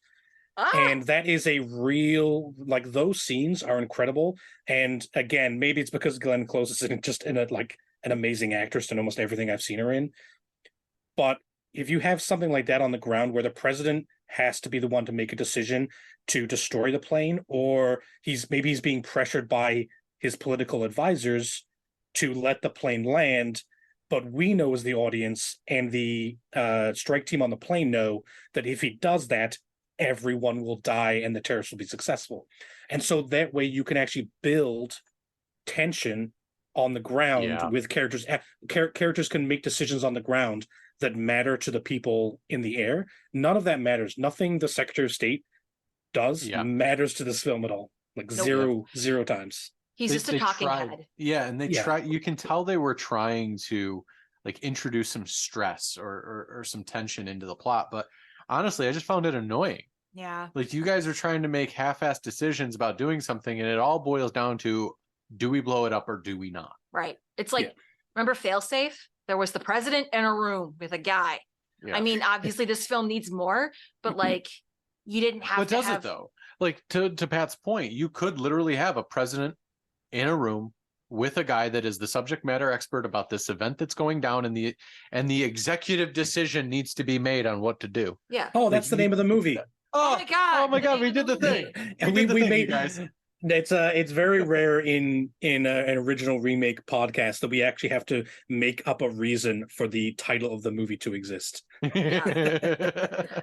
And that is a real, like, those scenes are incredible. And again, maybe it's because Glenn Close is an amazing actress in almost everything I've seen her in. But if you have something like that on the ground where the president has to be the one to make a decision to destroy the plane, or he's being pressured by his political advisors to let the plane land, but we know as the audience and the strike team on the plane know that if he does that, everyone will die and the terrorists will be successful. And so that way you can actually build tension on the ground with characters. Characters can make decisions on the ground that matter to the people in the air. None of that matters. Nothing the Secretary of State does matters to this film at all. Like zero times. He's just a talking head. Yeah, and they try. You can tell they were trying to like introduce some stress or some tension into the plot, but honestly, I just found it annoying. Yeah. Like you guys are trying to make half-assed decisions about doing something, and it all boils down to, do we blow it up or do we not? Right. It's like, remember Failsafe? There was the president in a room with a guy. Yeah. I mean, obviously this film needs more, but like you didn't have but does it though? Like to Pat's point, you could literally have a president in a room with a guy that is the subject matter expert about this event that's going down, and the executive decision needs to be made on what to do. Yeah. Oh, that's the name of the movie. Oh my God. Oh my the God, name we of did the movie. thing. And We did the we thing, made you guys. it's very rare in an original remake podcast that we actually have to make up a reason for the title of the movie to exist. Yeah,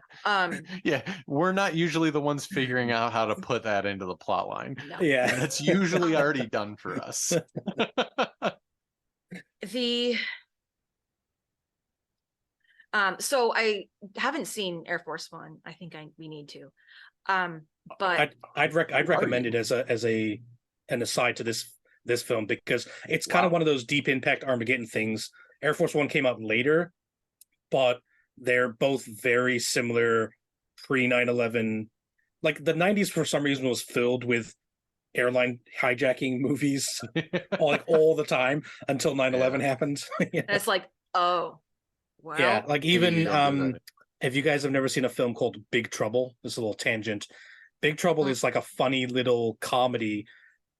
we're not usually the ones figuring out how to put that into the plot line. No. Yeah. That's usually already done for us. The so I haven't seen Air Force One. I think we need to. But I'd recommend it as an aside to this film, because it's kind of one of those deep impact Armageddon things. Air Force One came out later, but they're both very similar pre 9/11. Like the 90s for some reason was filled with airline hijacking movies all the time until 9/11 happened. it's like, oh, well, Yeah, like You even don't do that. if you guys have never seen a film called Big Trouble, this is a little tangent. Big Trouble is like a funny little comedy,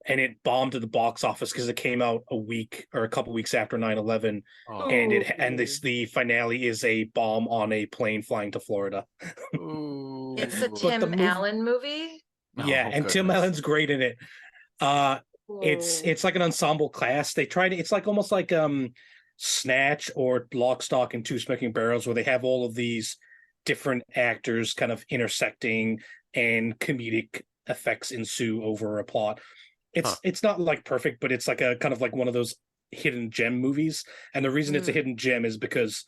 and it bombed at the box office because it came out a week or a couple weeks after 9/11, Oh. and the finale is a bomb on a plane flying to Florida. Ooh. it's a But Tim the movie- Allen movie. Yeah, Oh, and Tim goodness. Allen's great in it. It's like an ensemble class. They try to, it's like almost like Snatch or Lock, Stock, and Two Smoking Barrels, where they have all of these different actors kind of intersecting and comedic effects ensue over a plot. It's not like perfect, but it's like a kind of like one of those hidden gem movies. And the reason it's a hidden gem is because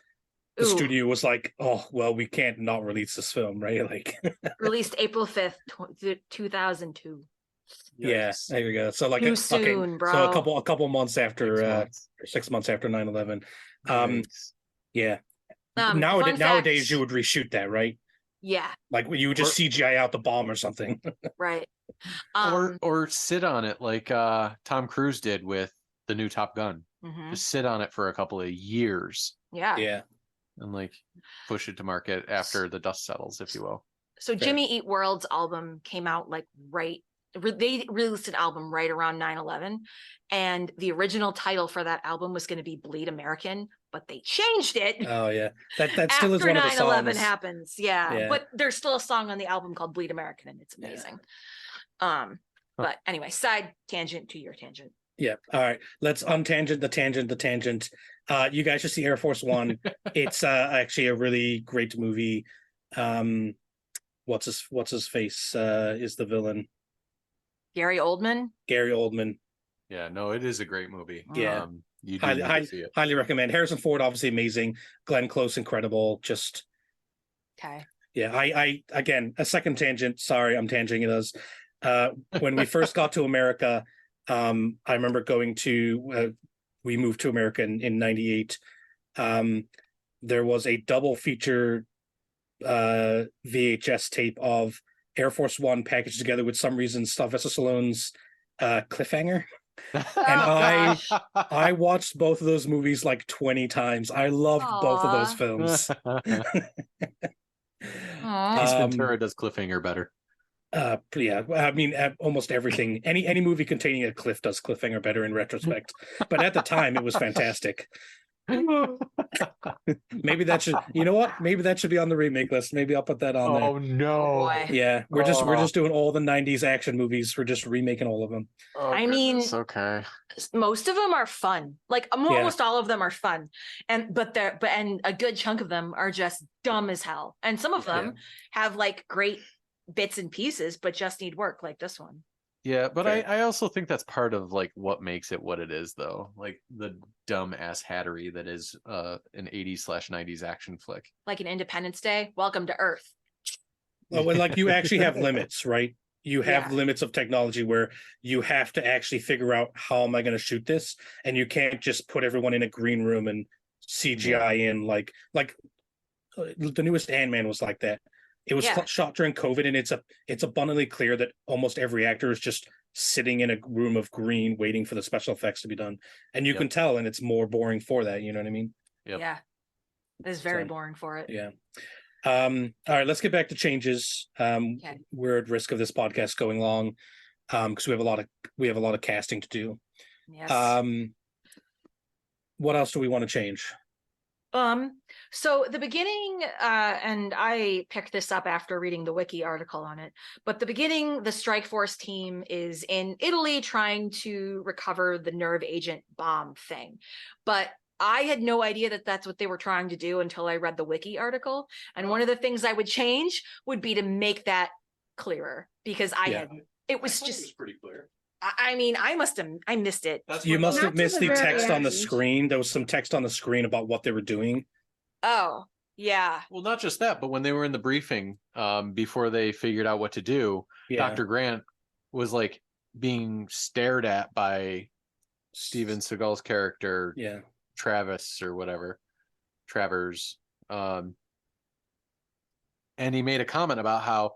the studio was like, oh, well, we can't not release this film, right? Like Released April 5th, 2002. yeah, Yikes. there you go. So like Too soon, bro. So a couple months after 6 months. 6 months after 9/11. Yikes. Yeah. Fun Nowadays fact- you would reshoot that, right? Yeah, Like you would just CGI out the bomb or something. right. Or sit on it like Tom Cruise did with the new Top Gun. Mhm. Just sit on it for a couple of years Yeah. Yeah. and like push it to market after the dust settles, if you will. So Fair. Jimmy Eat World's album came out like they released an album right around 9/11, and the original title for that album was going to be Bleed American, but they changed it Oh yeah. That still is after one of the 9/11 songs. happens. Yeah. Yeah. But there's still a song on the album called Bleed American, and it's amazing. But anyway, side tangent to your tangent. Yeah. All right. Let's untangent the tangent. You guys should see Air Force One. It's actually a really great movie. What's his face is the villain. Gary Oldman. Gary Oldman. Yeah, no, it is a great movie. Yeah. You do need to see it. Highly recommend. Harrison Ford, obviously amazing. Glenn Close, incredible. Just Okay. yeah. I again a second tangent. Sorry, I'm tangenting us. When we first got to America, I remember going to. We moved to America in '98. There was a double feature VHS tape of Air Force One packaged together with some reason Sylvester Stallone's Cliffhanger. And I watched both of those movies like 20 times. I loved both of those films. Ace Ventura does Cliffhanger better. Yeah, I mean, almost everything. Any movie containing a cliff does Cliffhanger better in retrospect. But at the time, it was fantastic. Maybe that should, you know what? Maybe that should be on the remake list. Maybe I'll put that on there. Oh no! Boy. Yeah, we're just doing all the '90s action movies. We're just remaking all of them. Oh, I mean, goodness, okay. most of them are fun. Like almost all of them are fun, but a good chunk of them are just dumb as hell. And some of them have like great bits and pieces, but just need work, like this one. Yeah, but Fair. I also think that's part of like what makes it what it is, though. Like the dumb ass hattery that is an 80s/90s action flick. Like an Independence Day, Welcome to Earth. Well, like you actually have limits, right? You have Yeah. limits of technology where you have to actually figure out how am I going to shoot this, and you can't just put everyone in a green room and CGI in like the newest Ant-Man was like that. It was shot during COVID, and it's abundantly clear that almost every actor is just sitting in a room of green waiting for the special effects to be done, and you can tell, and it's more boring for that. You know what I mean? Yep. Yeah, it's very So, boring for it. Yeah. All right, let's get back to changes. We're at risk of this podcast going long because we have a lot of casting to do. Yes. What else do we want to change? So the beginning, and I picked this up after reading the wiki article on it, but the beginning, the strike force team is in Italy trying to recover the nerve agent bomb thing. But I had no idea that that's what they were trying to do until I read the wiki article. And one of the things I would change would be to make that clearer, because it was pretty clear. I mean, I missed it. You must have Not to missed the the very text on the end. screen. There was some text on the screen about what they were doing. Oh, yeah. Well, not just that, but when they were in the briefing, before they figured out what to do, Yeah. Dr. Grant was like being stared at by Steven Seagal's character, Yeah. Travis or whatever, Travers. And he made a comment about how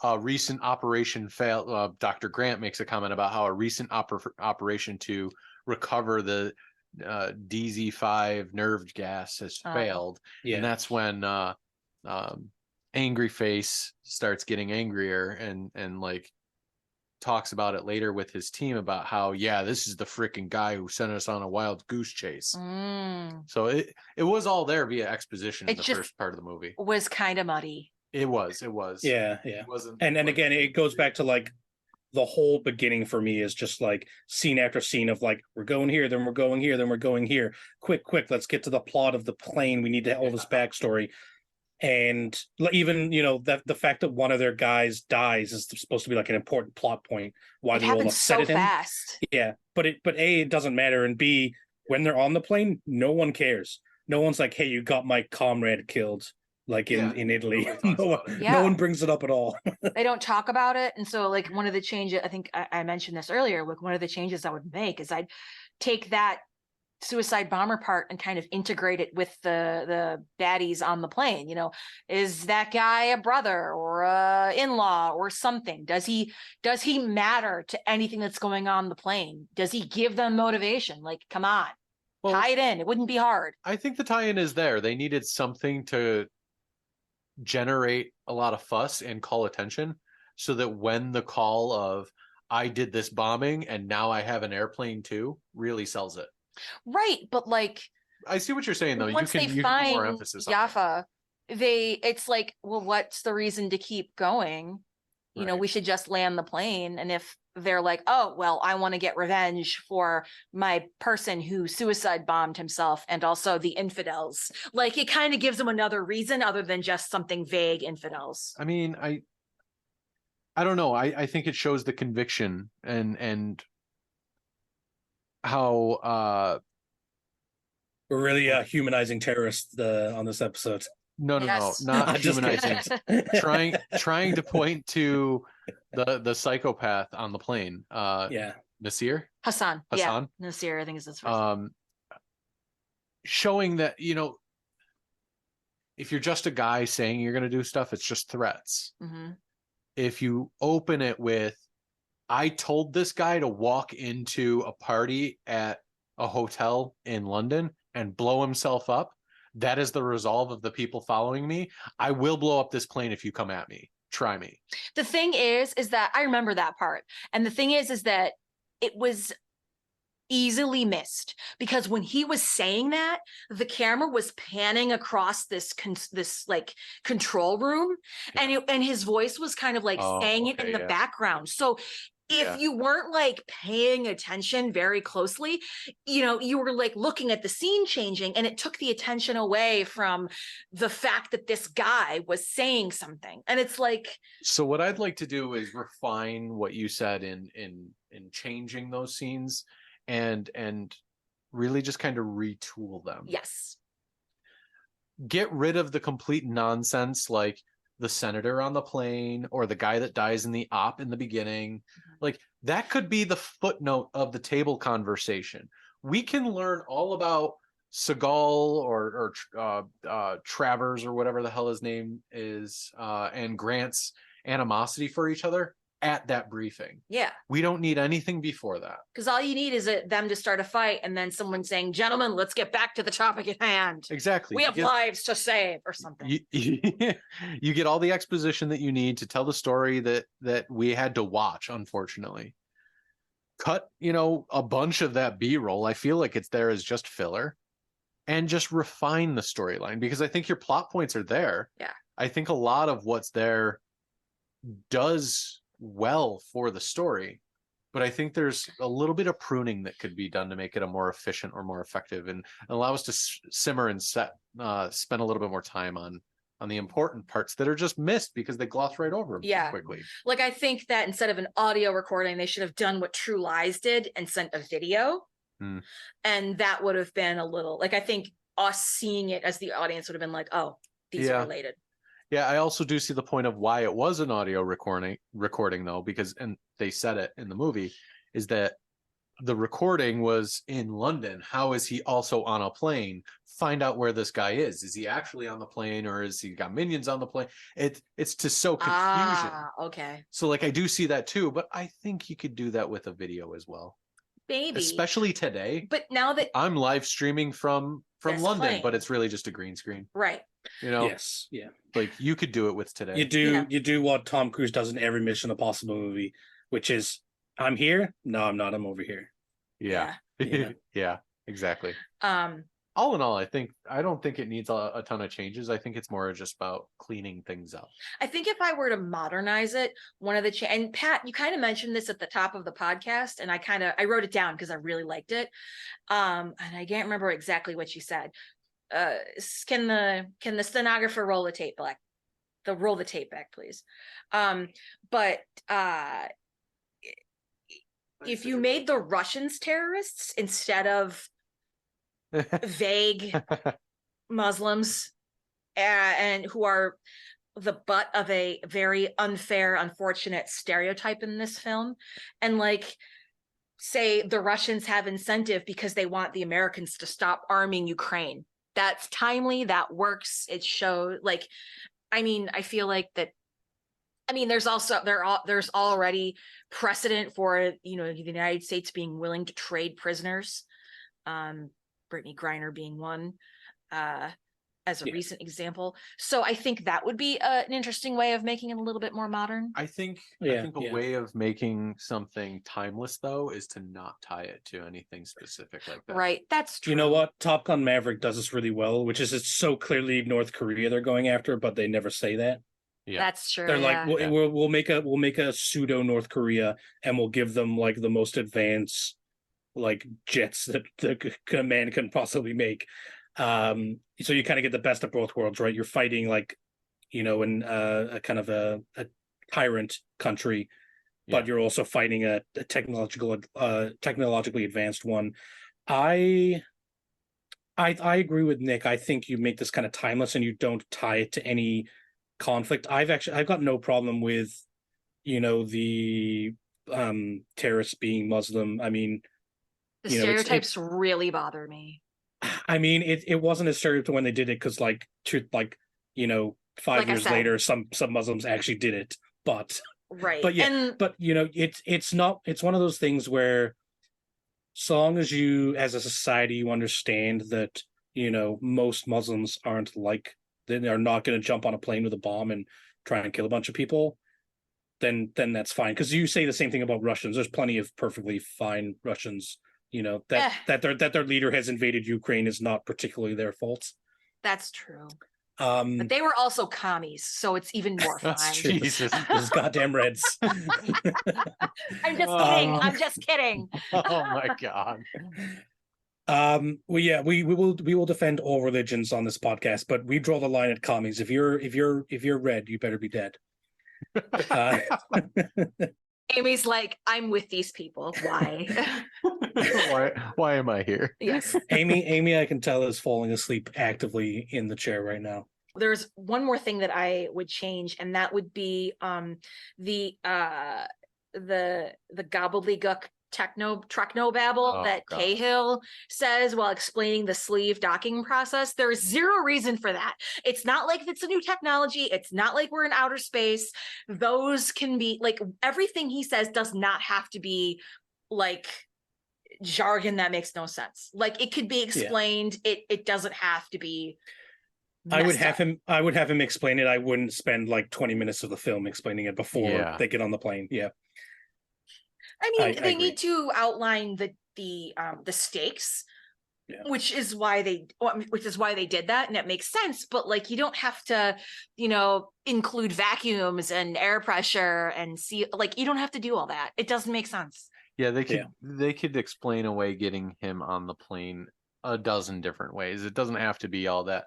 a recent operation failed. Dr. Grant makes a comment about how a recent operation to recover the DZ5 nerve gas has failed. Yeah. And that's when Angry Face starts getting angrier and like talks about it later with his team about how, yeah, this is the freaking guy who sent us on a wild goose chase. So it was all there via exposition in the first part of the movie. Was kind of muddy. It was. Yeah. It wasn't. And again, it goes back to like the whole beginning for me is just like scene after scene of like, we're going here, then we're going here, then we're going here. Quick, let's get to the plot of the plane. We need to have all this backstory. And even, you know, that the fact that one of their guys dies is supposed to be like an important plot point. Why It they all happened upset so at him. fast. Yeah. But A, it doesn't matter. And B, when they're on the plane, no one cares. No one's like, hey, you got my comrade killed. Like in Italy. No one brings it up at all. They don't talk about it. And so like one of the changes, I think I mentioned this earlier, like one of the changes I would make is I'd take that suicide bomber part and kind of integrate it with the baddies on the plane. You know, is that guy a brother or a in-law or something? Does he matter to anything that's going on the plane? Does he give them motivation? Like, come on, tie it in. It wouldn't be hard. I think the tie-in is there. They needed something to generate a lot of fuss and call attention so that when the call of I did this bombing and now I have an airplane too really sells it. Right, but like I see what you're saying though. Once you they can find put more emphasis on Jaffa, it's like, well, what's the reason to keep going? You know, we should just land the plane. And if they're like, oh, well, I want to get revenge for my person who suicide bombed himself and also the infidels. Like it kind of gives them another reason other than just something vague infidels. I mean, I don't know. I think it shows the conviction and how we're really humanizing terrorists on this episode. No, not humanizing. trying to point to the psychopath on the plane. Nasir? Hassan. Yeah. Nasir, I think is his first. Showing that, you know, if you're just a guy saying you're going to do stuff, it's just threats. Mm-hmm. If you open it with, I told this guy to walk into a party at a hotel in London and blow himself up, that is the resolve of the people following me. I will blow up this plane if you come at me. Try me. The thing is that I remember that part. And the thing is that it was easily missed because when he was saying that, the camera was panning across this like control room, and his voice was kind of like saying it in the background. So if you weren't like paying attention very closely, you know, you were like looking at the scene changing and it took the attention away from the fact that this guy was saying something. And it's like, so what I'd like to do is refine what you said in changing those scenes and really just kind of retool them. Yes. Get rid of the complete nonsense like the senator on the plane or the guy that dies in the op in the beginning. Like that could be the footnote of the table conversation. We can learn all about Seagal or Travers or whatever the hell his name is, and Grant's animosity for each other at that briefing. Yeah. We don't need anything before that. Because all you need is them to start a fight and then someone saying, gentlemen, let's get back to the topic at hand. Exactly. We have lives to save or something. You get all the exposition that you need to tell the story that we had to watch, unfortunately. cut, a bunch of that B-roll. I feel like it's there as just filler, and just refine the storyline, because I think your plot points are there. Yeah. I think a lot of what's there does well for the story, but I think there's a little bit of pruning that could be done to make it a more efficient or more effective, and allow us to simmer and spend a little bit more time on the important parts that are just missed because they gloss right over them Yeah. quickly. Like, I think that instead of an audio recording, they should have done what True Lies did and sent a video. And that would have been a little, like, I think us seeing it as the audience would have been like, oh, these are related. Yeah, I also do see the point of why it was an audio recording though, because, and they said it in the movie, is that the recording was in London. How is he also on a plane? Find out where this guy is. Is he actually on the plane, or is he got minions on the plane? It's to sow confusion. Okay. So like, I do see that too, but I think you could do that with a video as well. Maybe. Especially today. But now that I'm live streaming from London, plane. but it's really just a green screen. Right. Yes. Yeah. Like, you could do it with today. You do what Tom Cruise does in every Mission Impossible movie, which is, I'm here. No, I'm not. I'm over here. Yeah. Yeah. Yeah, exactly. All in all, I don't think it needs a ton of changes. I think it's more just about cleaning things up. I think if I were to modernize it, one of the and Pat, you kind of mentioned this at the top of the podcast, and I wrote it down because I really liked it. And I can't remember exactly what you said. Can the stenographer roll the tape back? Roll the tape back, please. But if you made the Russians terrorists instead of vague Muslims, and who are the butt of a very unfair, unfortunate stereotype in this film, and like, say the Russians have incentive because they want the Americans to stop arming Ukraine. That's timely. That works. It shows, like, I mean, I feel like that. I mean, there's already precedent for, the United States being willing to trade prisoners. Brittany Griner being one, as a recent example. So I think that would be an interesting way of making it a little bit more modern. I think a way of making something timeless, though, is to not tie it to anything specific like that. Right, that's true. You know what? Top Gun Maverick does this really well, which is it's so clearly North Korea they're going after, but they never say that. Yeah, that's true. They're like, we'll make a pseudo North Korea, and we'll give them like the most advanced like jets that the man can possibly make. So you kind of get the best of both worlds, right? You're fighting like, in a kind of a tyrant country, but you're also fighting a technologically advanced one. I agree with Nick. I think you make this kind of timeless and you don't tie it to any conflict. I've got no problem with, the terrorists being Muslim. I mean, the stereotypes really bother me. I mean, it wasn't a stereotype when they did it because, 5 years later, some Muslims actually did it. But right, it's not. It's one of those things where, so long as you, as a society, you understand that most Muslims aren't like, they're not going to jump on a plane with a bomb and try and kill a bunch of people, then that's fine. Because you say the same thing about Russians. There's plenty of perfectly fine Russians. That their leader has invaded Ukraine is not particularly their fault. That's true. But they were also commies, so it's even more fine. Jesus, those goddamn Reds. I'm just kidding. Oh my God. Well, yeah, we will defend all religions on this podcast, but we draw the line at commies. If you're red, you better be dead. Amy's like, I'm with these people. Why? Why am I here? Yes. Amy, I can tell, is falling asleep actively in the chair right now. There's one more thing that I would change, and that would be the gobbledygook technobabble that Cahill says while explaining the sleeve docking process. There's zero reason for that. It's not like it's a new technology. It's not like we're in outer space. Those can be like, everything he says does not have to be like jargon that makes no sense. Like, it could be explained. It doesn't have to be. I would have him explain it. I wouldn't spend like 20 minutes of the film explaining it before they get on the plane. Yeah. I mean, I they agree. need to outline the stakes, Yeah. which is why they did that, and it makes sense. But like, you don't have to, include vacuums and air pressure and see, like, you don't have to do all that. It doesn't make sense. Yeah, they could explain away getting him on the plane a dozen different ways. It doesn't have to be all that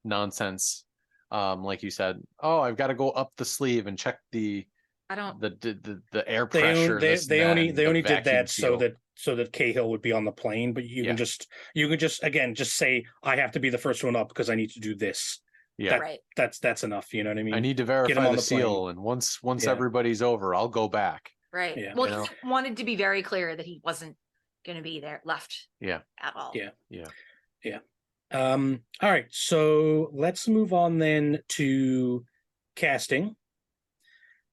nonsense. Like you said, oh, I've got to go up the sleeve and check the I don't. the air They pressure. only, this and they that, only and they the only did vacuum that seal. so that Cahill would be on the plane, but you Yeah. can just again just say I have to be the first one up because I need to do this. Yeah, Right. That's enough. You know what I mean? I need to Get him verify on the the plane. seal, and once Yeah. everybody's over, I'll go back. Right. Yeah. Well, You know? he wanted to be very clear that he wasn't going to be left Yeah. at all. Yeah. All right, so let's move on then to casting,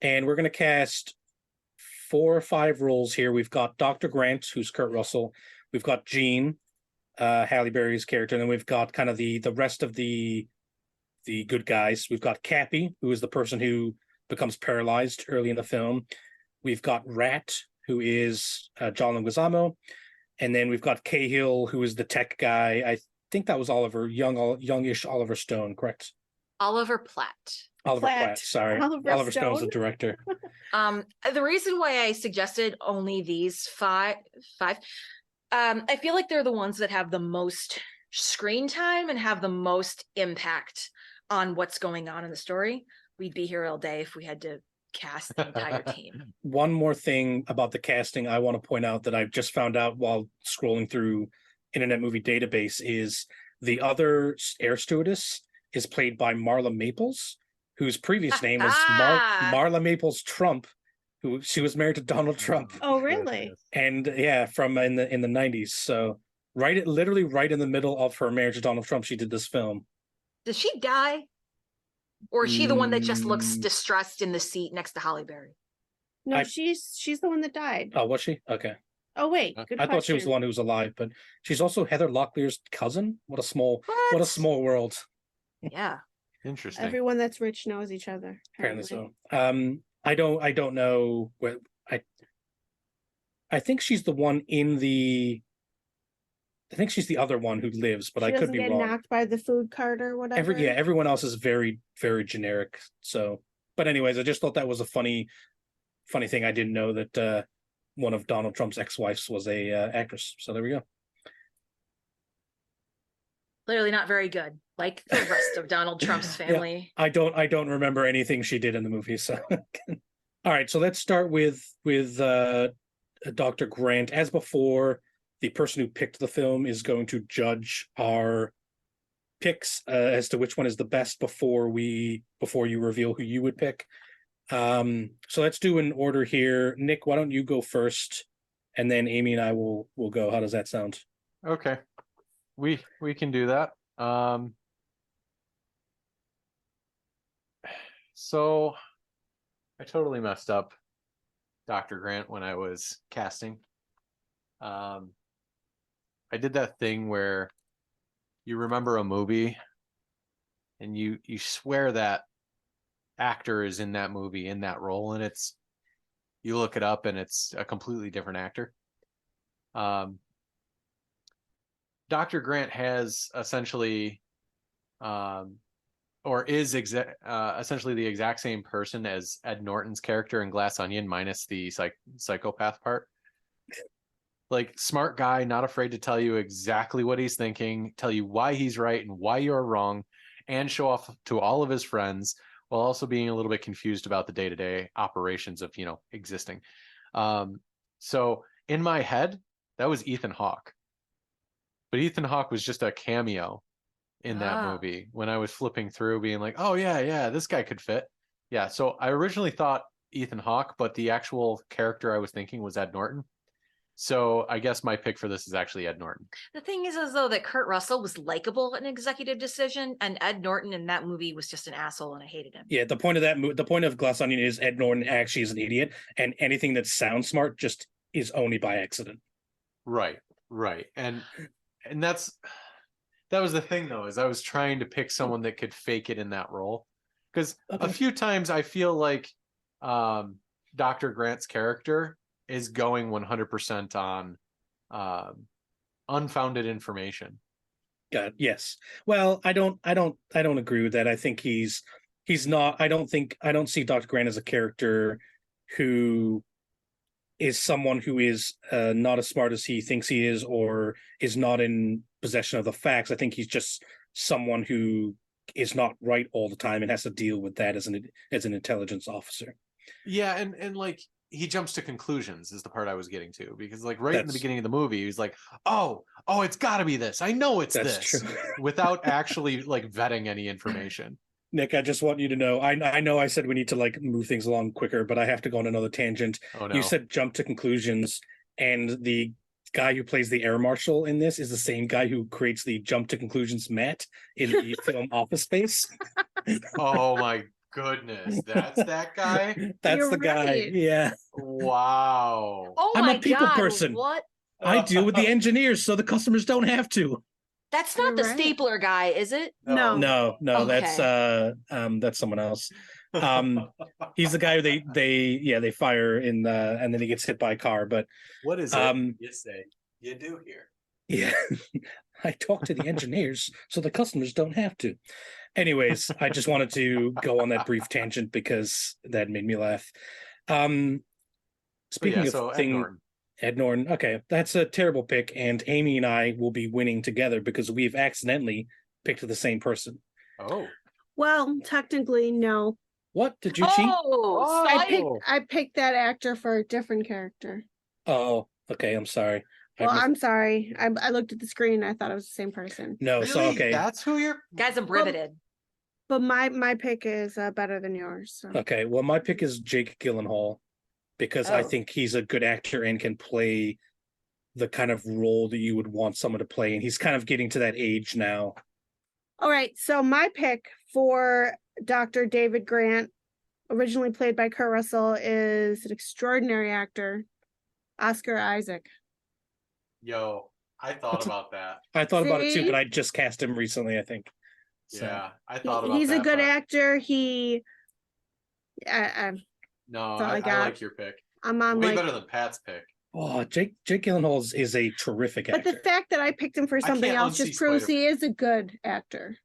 and we're going to cast 4 or 5 roles here. We've got Dr. Grant, who's Kurt Russell. We've got Jean, Halle Berry's character, and then we've got kind of the rest of the good guys. We've got Cappy, who is the person who becomes paralyzed early in the film. We've got Rat, who is John Leguizamo, and then we've got Cahill, who is the tech guy. I think that was youngish Oliver Stone, correct? Oliver Platt. Oliver Platt, sorry. Oliver Stone's the director. The reason why I suggested only these five, I feel like they're the ones that have the most screen time and have the most impact on what's going on in the story. We'd be here all day if we had to cast the entire team. One more thing about the casting I want to point out that I've just found out while scrolling through Internet Movie Database is the other air stewardess is played by Marla Maples, whose previous name was Marla Maples Trump, who she was married to Donald Trump. Oh, really? And yeah, from in the 90s. So literally right in the middle of her marriage to Donald Trump, she did this film. Does she die? Or is she the one that just looks distressed in the seat next to Halle Berry? No, she's the one that died. Oh, was she? Okay. Oh, wait. Good I thought she was the one who was alive, but she's also Heather Locklear's cousin. What a small world. Yeah. Interesting. Everyone that's rich knows each other. Apparently so. I don't know what I think she's the one I think she's the other one who lives, but I could be wrong. Knocked by the food cart or whatever. Everyone else is very, very generic. So, but anyways, I just thought that was a funny thing. I didn't know that one of Donald Trump's ex-wives was a actress. So there we go. Clearly not very good, like the rest of Donald Trump's family. Yeah, I don't remember anything she did in the movie. So, all right. So let's start with Dr. Grant. As before, the person who picked the film is going to judge our picks as to which one is the best before you reveal who you would pick. So let's do an order here. Nick, why don't you go first, and then Amy and I will go. How does that sound? Okay, we can do that. So I totally messed up Dr. Grant when I was casting. I did that thing where you remember a movie and you swear that actor is in that movie, in that role, and you look it up and it's a completely different actor. Dr. Grant has essentially or is essentially the exact same person as Ed Norton's character in Glass Onion, minus the psychopath part. Like, smart guy, not afraid to tell you exactly what he's thinking, tell you why he's right and why you're wrong, and show off to all of his friends, while also being a little bit confused about the day-to-day operations of, existing. So in my head, that was Ethan Hawke. But Ethan Hawke was just a cameo in that movie when I was flipping through, being like, oh, yeah, this guy could fit. Yeah, so I originally thought Ethan Hawke, but the actual character I was thinking was Ed Norton. So I guess my pick for this is actually Ed Norton. The thing is, as though that Kurt Russell was likable in Executive Decision, and Ed Norton in that movie was just an asshole, and I hated him. Yeah, the point of Glass Onion is Ed Norton actually is an idiot, and anything that sounds smart just is only by accident. Right, and that was the thing though, is I was trying to pick someone that could fake it in that role, because a few times I feel like Dr. Grant's character is going 100% on unfounded information. God, yes. Well, I don't agree with that. I think he's not. I don't see Dr. Grant as a character who is someone who is not as smart as he thinks he is, or is not in possession of the facts. I think he's just someone who is not right all the time and has to deal with that as an intelligence officer. Yeah, and like he jumps to conclusions is the part I was getting to, because like in the beginning of the movie he's like, oh, it's got to be this. I know it's That's this, true. without actually like vetting any information. Nick, I just want you to know, I know I said we need to like move things along quicker, but I have to go on another tangent. Oh no. You said jump to conclusions, and the guy who plays the air marshal in this is the same guy who creates the jump to conclusions mat in the film Office Space. Oh my goodness, that's that guy? That's You're the guy. right. Yeah. Wow. Oh I'm my a people God, person. what? I deal with the engineers so the customers don't have to. That's not You're the right. stapler guy, is it? No. No, Okay. that's someone else. He's the guy who they fire in the, and then he gets hit by a car. But What is it you say you do here? yeah, I talk to the engineers so the customers don't have to. Anyways, I just wanted to go on that brief tangent because that made me laugh. Speaking of things, Ed Norton. Okay, that's a terrible pick, and Amy and I will be winning together because we've accidentally picked the same person. Oh. Well, technically, no. What? Did you cheat? Oh, I picked that actor for a different character. Oh, okay. I'm sorry. Well, I'm sorry. I looked at the screen and I thought it was the same person. No, Really? so okay. That's who you're. guys, I'm riveted. But my pick is better than yours. So. Okay, well, my pick is Jake Gyllenhaal because I Oh. think he's a good actor and can play the kind of role that you would want someone to play, and he's kind of getting to that age now. All right, so my pick for Dr. David Grant, originally played by Kurt Russell, is an extraordinary actor, Oscar Isaac. Yo, I thought about that. I thought about it too, See? but I just cast him recently, I think. So, Yeah, I thought about He's that. a good but actor. No, That's all I I got. like your pick. I'm on Way like, better than Pat's pick. oh, Jake Gyllenhaal is a terrific but actor. the fact that I picked him for something can't else unsee just proves Spider- he is a good actor.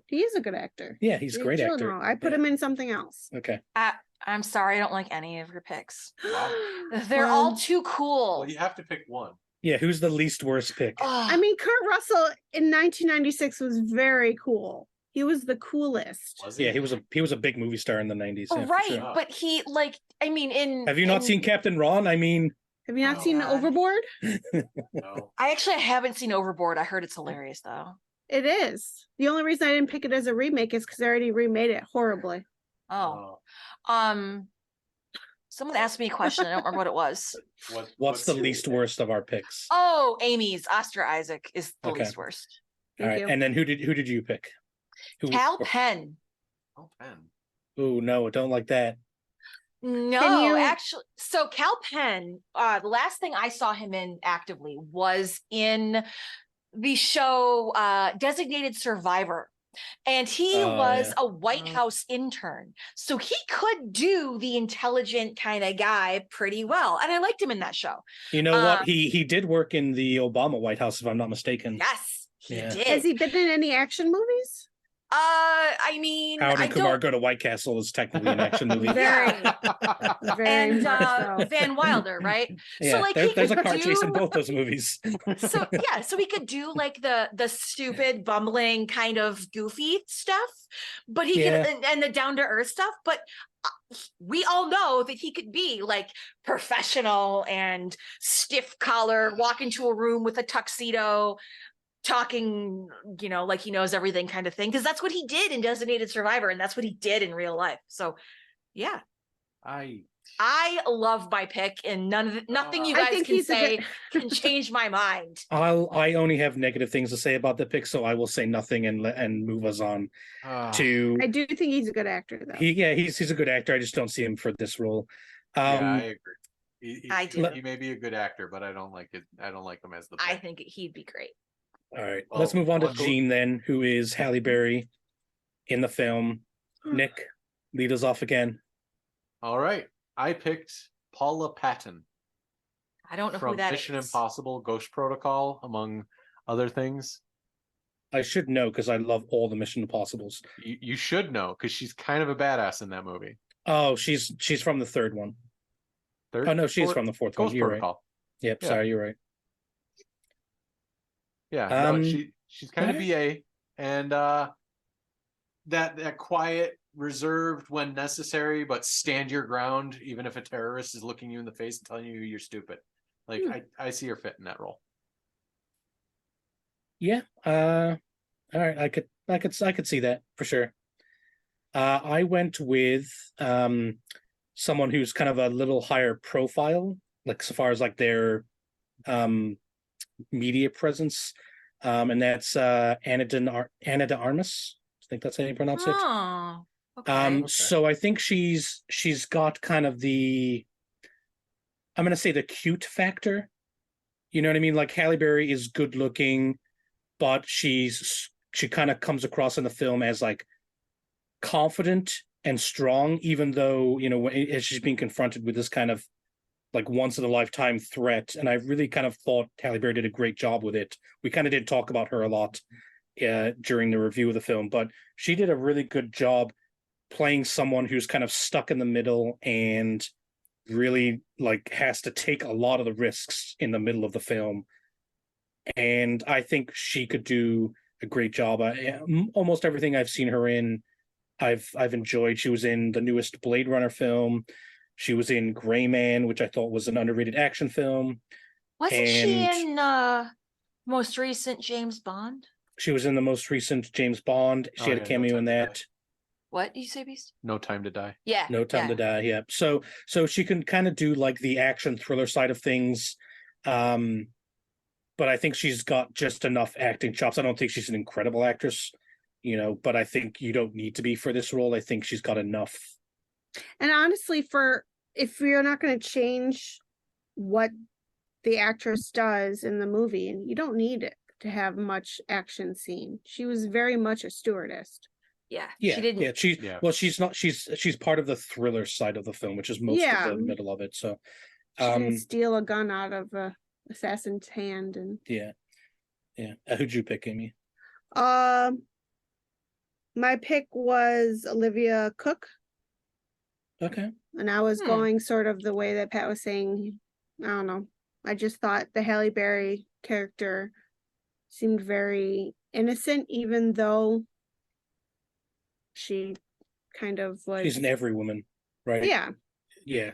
He is a good actor. Yeah, he's a great Jake actor. Gyllenhaal. I put him in something else. Okay. I'm sorry, I don't like any of your picks. Wow. They're Well, all too cool. Well, you have to pick one. Yeah, who's the least worst pick? I mean, Kurt Russell in 1996 was very cool. He was the coolest. Was Yeah, he was a big movie star in the 90s. Yeah, for right, sure. but he Have you not seen Captain Ron? I mean, Have you not Oh, seen God. Overboard? No. I actually haven't seen Overboard. I heard it's hilarious though. It is. The only reason I didn't pick it as a remake is because I already remade it horribly. Oh. Someone asked me a question. I don't remember what it was. what's the your least pick? worst of our picks? Oh, Amy's Oscar Isaac is the Okay. least worst. All Thank right, you. and then who did you pick? Cal Penn. Oh, Ben. Oh no, don't like that. No, you- actually, so Cal Penn, the last thing I saw him in actively was in the show Designated Survivor. And he Oh, was yeah. a White House intern. So he could do the intelligent kind of guy pretty well. And I liked him in that show. You know what? He did work in the Obama White House, if I'm not mistaken. Yes, he Yeah. did. Has he been in any action movies? I mean, Howard I and Kumar don't. Go to White Castle is technically an action movie. Very, very And much so. Van Wilder, right? Yeah, so like he there's a could car chase in do- both those movies. So yeah, so he could do like the stupid, bumbling kind of goofy stuff, but he Yeah. could and the down to earth stuff. But we all know that he could be like professional and stiff collar, walk into a room with a tuxedo, talking, like he knows everything kind of thing. Because that's what he did in Designated Survivor, and that's what he did in real life. So yeah, I love my pick, and nothing you I guys think can he's a say good- can change my mind. I only have negative things to say about the pick, so I will say nothing and move us on to. I do think he's a good actor, though. He's a good actor. I just don't see him for this role. Yeah, I agree. I do. He may be a good actor, but I don't like it. I don't like him as the. I pick. think he'd be great. All right, Well, let's move on to luckily- Jean then, who is Halle Berry in the film. Hmm. Nick, lead us off again. All right, I picked Paula Patton. I don't know who from that Mission is. Impossible Ghost Protocol, among other things. I should know because I love all the Mission Impossibles. You should know because she's kind of a badass in that movie. Oh, she's from the third one. Third, Oh no, she's fourth- from the fourth Ghost one. You're right. Protocol. Yep, Yeah. sorry, you're right. Yeah, no, she's kind of alright. BA, and that quiet, reserved when necessary, but stand your ground even if a terrorist is looking you in the face and telling you you're stupid. Like I see her fit in that role. Yeah. All right. I could see that for sure. I went with someone who's kind of a little higher profile, like so far as like their media presence, and that's Anna de Armas. I think that's how you pronounce it. Oh, okay. So I think she's got kind of the, I'm gonna say, the cute factor. You know what I mean? Like Halle Berry is good looking, but she kind of comes across in the film as like confident and strong, even though, you know, as she's being confronted with this kind of like once in a lifetime threat. And I really kind of thought Halle Berry did a great job with it. We kind of did talk about her a lot during the review of the film, but she did a really good job playing someone who's kind of stuck in the middle and really like has to take a lot of the risks in the middle of the film. And I think she could do a great job. Almost everything I've seen her in, I've enjoyed. She was in the newest Blade Runner film. She was in Gray Man, which I thought was an underrated action film. Wasn't she in most recent James Bond? She was in the most recent James Bond. She had a cameo in that. What did you say, Beast? No Time to Die. Yeah. No Time to Die. Yeah. So she can kind of do like the action thriller side of things. But I think she's got just enough acting chops. I don't think she's an incredible actress, you know, but I think you don't need to be for this role. I think she's got enough. And honestly, if you're not going to change what the actress does in the movie, you don't need it to have much action scene. She was very much a stewardess. Yeah. Yeah. She didn't. Yeah. Well, she's not. She's part of the thriller side of the film, which is most of the middle of it. So she didn't steal a gun out of a assassin's hand. And yeah. Who'd you pick, Amy? My pick was Olivia Cook. Okay. And I was going sort of the way that Pat was saying. I don't know. I just thought the Halle Berry character seemed very innocent, even though she kind of was. She's an every woman, right? Yeah. Yeah.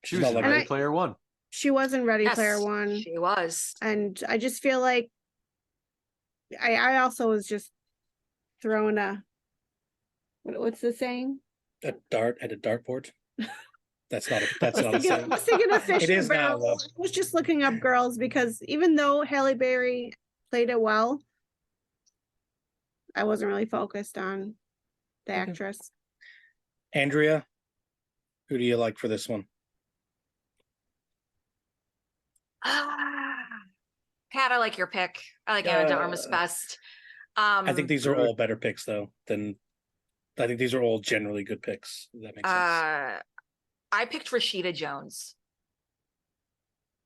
She was like Ready Player One. She was in Ready Player One. She was. And I just feel like I also was just throwing what's the saying? A dart at a dartboard. That's not a saying. I was thinking of fish It in a is now, barrel. I was just looking up girls because even though Halle Berry played it well, I wasn't really focused on the actress. Andrea, who do you like for this one? Pat, I like your pick. I like Anna de Armas best. I think these are all better picks, though. I think these are all generally good picks. If that makes sense. I picked Rashida Jones.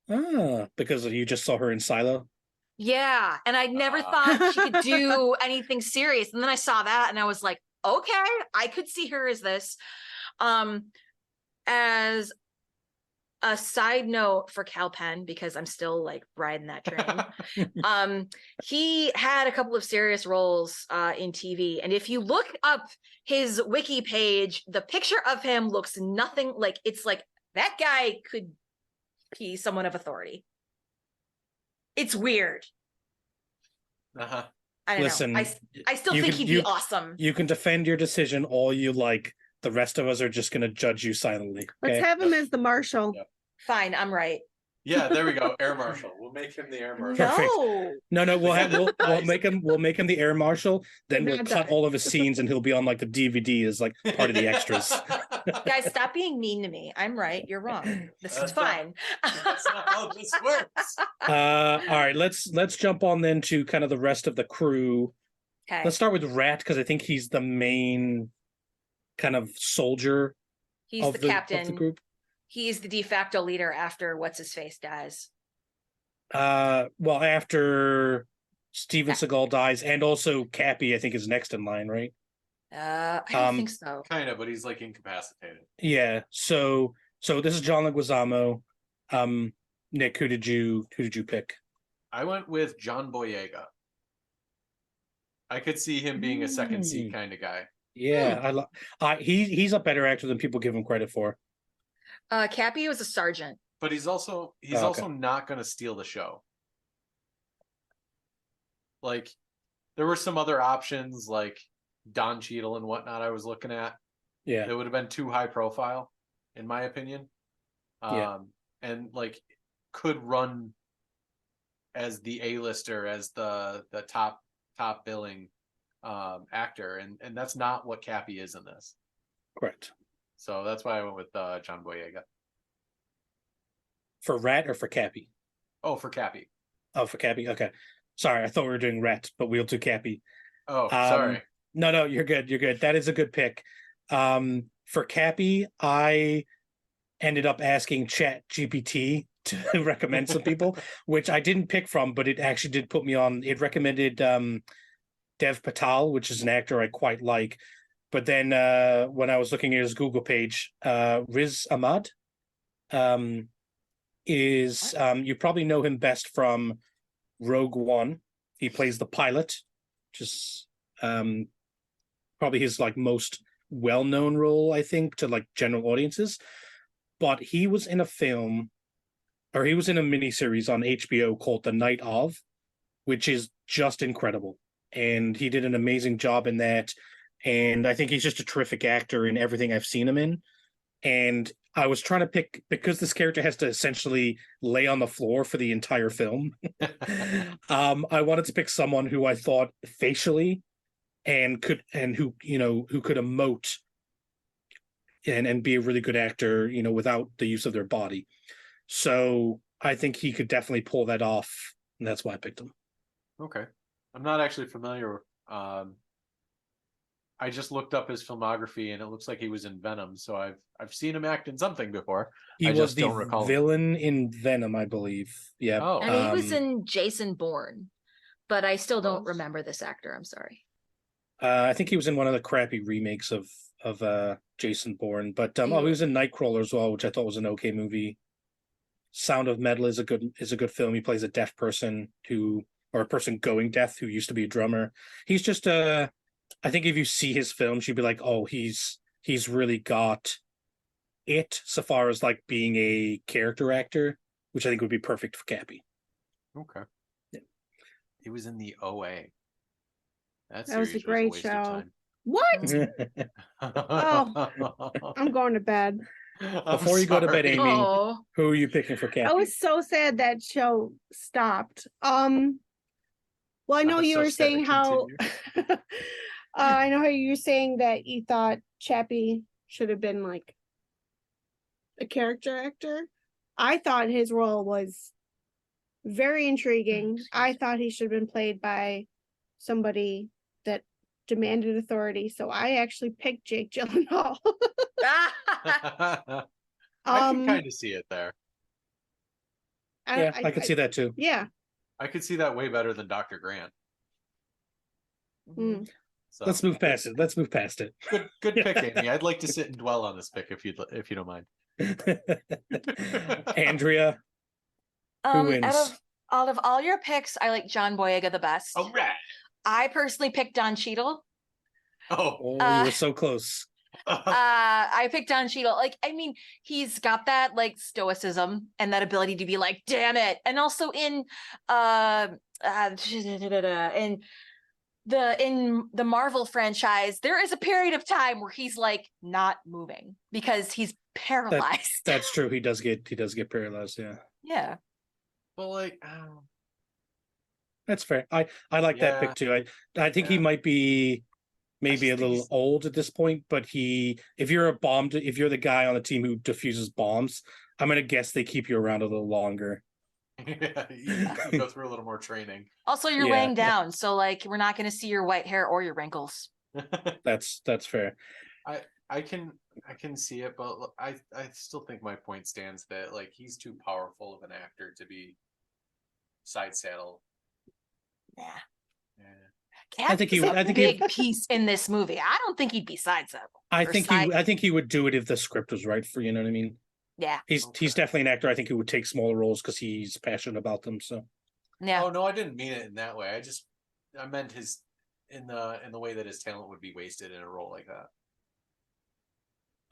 Because you just saw her in Silo? Yeah, and I never thought she could do anything serious. And then I saw that and I was like, okay, I could see her as this. As a side note for Cal Penn, because I'm still like riding that train. He had a couple of serious roles in TV. And if you look up his wiki page, the picture of him looks nothing like, it's like that guy could be someone of authority. It's weird. Uh-huh. I don't Listen, know. I still think he'd be awesome. You can defend your decision all you like. The rest of us are just going to judge you silently. Okay? Let's have him as the marshal. Yep. Fine, I'm right. Yeah, there we go. Air Marshal. We'll make him the Air Marshal. Perfect. No. We'll Nice. make him the Air Marshal. Then we'll Not cut done. all of his scenes, and he'll be on like the DVD as like part of the extras. Guys, stop being mean to me. I'm right. You're wrong. This is That's fine. That's not how this works. All right, let's jump on then to kind of the rest of the crew. Okay. Let's start with Rat because I think he's the main kind of soldier He's of the the captain. of the group. He's the de facto leader after what's his face dies. Well, after Steven Seagal dies, and also Cappy, I think, is next in line, right? I don't think so. Kind of, but he's like incapacitated. Yeah. So this is John Leguizamo. Nick, who did you pick? I went with John Boyega. I could see him being a second seat kind of guy. Yeah, he's a better actor than people give him credit for. Cappy was a sergeant. But he's also not going to steal the show. Like, there were some other options like Don Cheadle and whatnot I was looking at. Yeah, It would have been too high profile, in my opinion. And like could run as the A-lister, as the top billing actor, and that's not what Cappy is in this. correct. So that's why I went with John Boyega. For Rat or for Cappy? Oh, for Cappy. Oh, for Cappy. Okay, sorry, I thought we were doing Rat, but we'll do Cappy. Oh, sorry. No, you're good. You're good. That is a good pick. For Cappy, I ended up asking Chat GPT to recommend some people, which I didn't pick from, but it actually did put me on. It recommended Dev Patel, which is an actor I quite like. But then when I was looking at his Google page, Riz Ahmed is you probably know him best from Rogue One. He plays the pilot, which is probably his like most well-known role, I think, to like general audiences. But he was in a film, or he was in a miniseries on HBO called The Night Of, which is just incredible. And he did an amazing job in that. And I think he's just a terrific actor in everything I've seen him in. And I was trying to pick, because this character has to essentially lay on the floor for the entire film. I wanted to pick someone who I thought facially who could emote and be a really good actor, without the use of their body. So I think he could definitely pull that off, and that's why I picked him. Okay. I'm not actually familiar. I just looked up his filmography, and it looks like he was in Venom. So I've seen him act in something before. He was the villain in Venom, I believe. Yeah. Oh. And he was in Jason Bourne, but I still don't remember this actor. I'm sorry. I think he was in one of the crappy remakes of Jason Bourne, but he was in Nightcrawler as well, which I thought was an okay movie. Sound of Metal is a good film. He plays a deaf person or a person going deaf who used to be a drummer. He's just I think if you see his films, you'd be like, oh, he's really got it so far as like being a character actor, which I think would be perfect for Cappy. Okay. Yeah. He was in the OA. That was a great show. What? Oh, I'm going to bed. Before you go to bed, Amy, who are you picking for Cappy? I was so sad that show stopped. Well, I know you were saying how I know how you were saying that you thought Chappie should have been like a character actor. I thought his role was very intriguing. I thought he should have been played by somebody that demanded authority. So I actually picked Jake Gyllenhaal. I can kind of see it there. I could see that too. Yeah. I could see that way better than Dr. Grant. Mm. So, let's move past it. Good pick, Amy. I'd like to sit and dwell on this pick if you don't mind. Andrea, who wins? Out of all your picks, I like John Boyega the best. All right. I personally picked Don Cheadle. Oh, you were so close. I picked Don Cheadle. Like, I mean, he's got that like stoicism and that ability to be like, damn it. And also in the Marvel franchise, there is a period of time where he's like not moving because he's paralyzed. That's true. He does get paralyzed. Yeah. Yeah. Well, like, that's fair. I like that pick too. I think he might be maybe a little old at this point, but if you're the guy on the team who diffuses bombs, I'm gonna guess they keep you around a little longer. Yeah, you go through a little more training. Also, you're weighing down, so like we're not going to see your white hair or your wrinkles. That's fair. I can I can see it, but I still think my point stands that like he's too powerful of an actor to be side saddle. Yeah. Yeah. I think he would. I think big piece in this movie. I don't think he'd be side saddle. I think he would do it if the script was right for, you know what I mean. Yeah. He's definitely an actor. I think who would take smaller roles because he's passionate about them. So Yeah. Oh no, I didn't mean it in that way. I meant his in the way that his talent would be wasted in a role like that.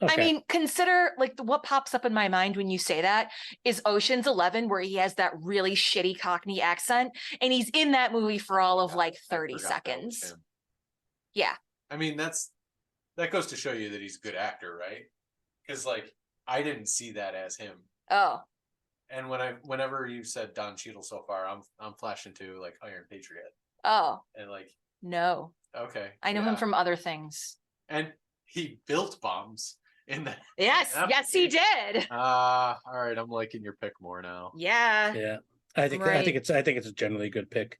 okay. I mean, consider like what pops up in my mind when you say that is Ocean's 11, where he has that really shitty Cockney accent, and he's in that movie for all of like 30 seconds. Yeah. I mean, that goes to show you that he's a good actor, right? Because like I didn't see that as him. Oh. And whenever you said Don Cheadle so far, I'm flashing to like Iron Patriot. Oh. And like no. Okay. I know him from other things. And he built bombs in that. Yes, he did. All right, I'm liking your pick more now. Yeah. Yeah. I think it's a generally good pick.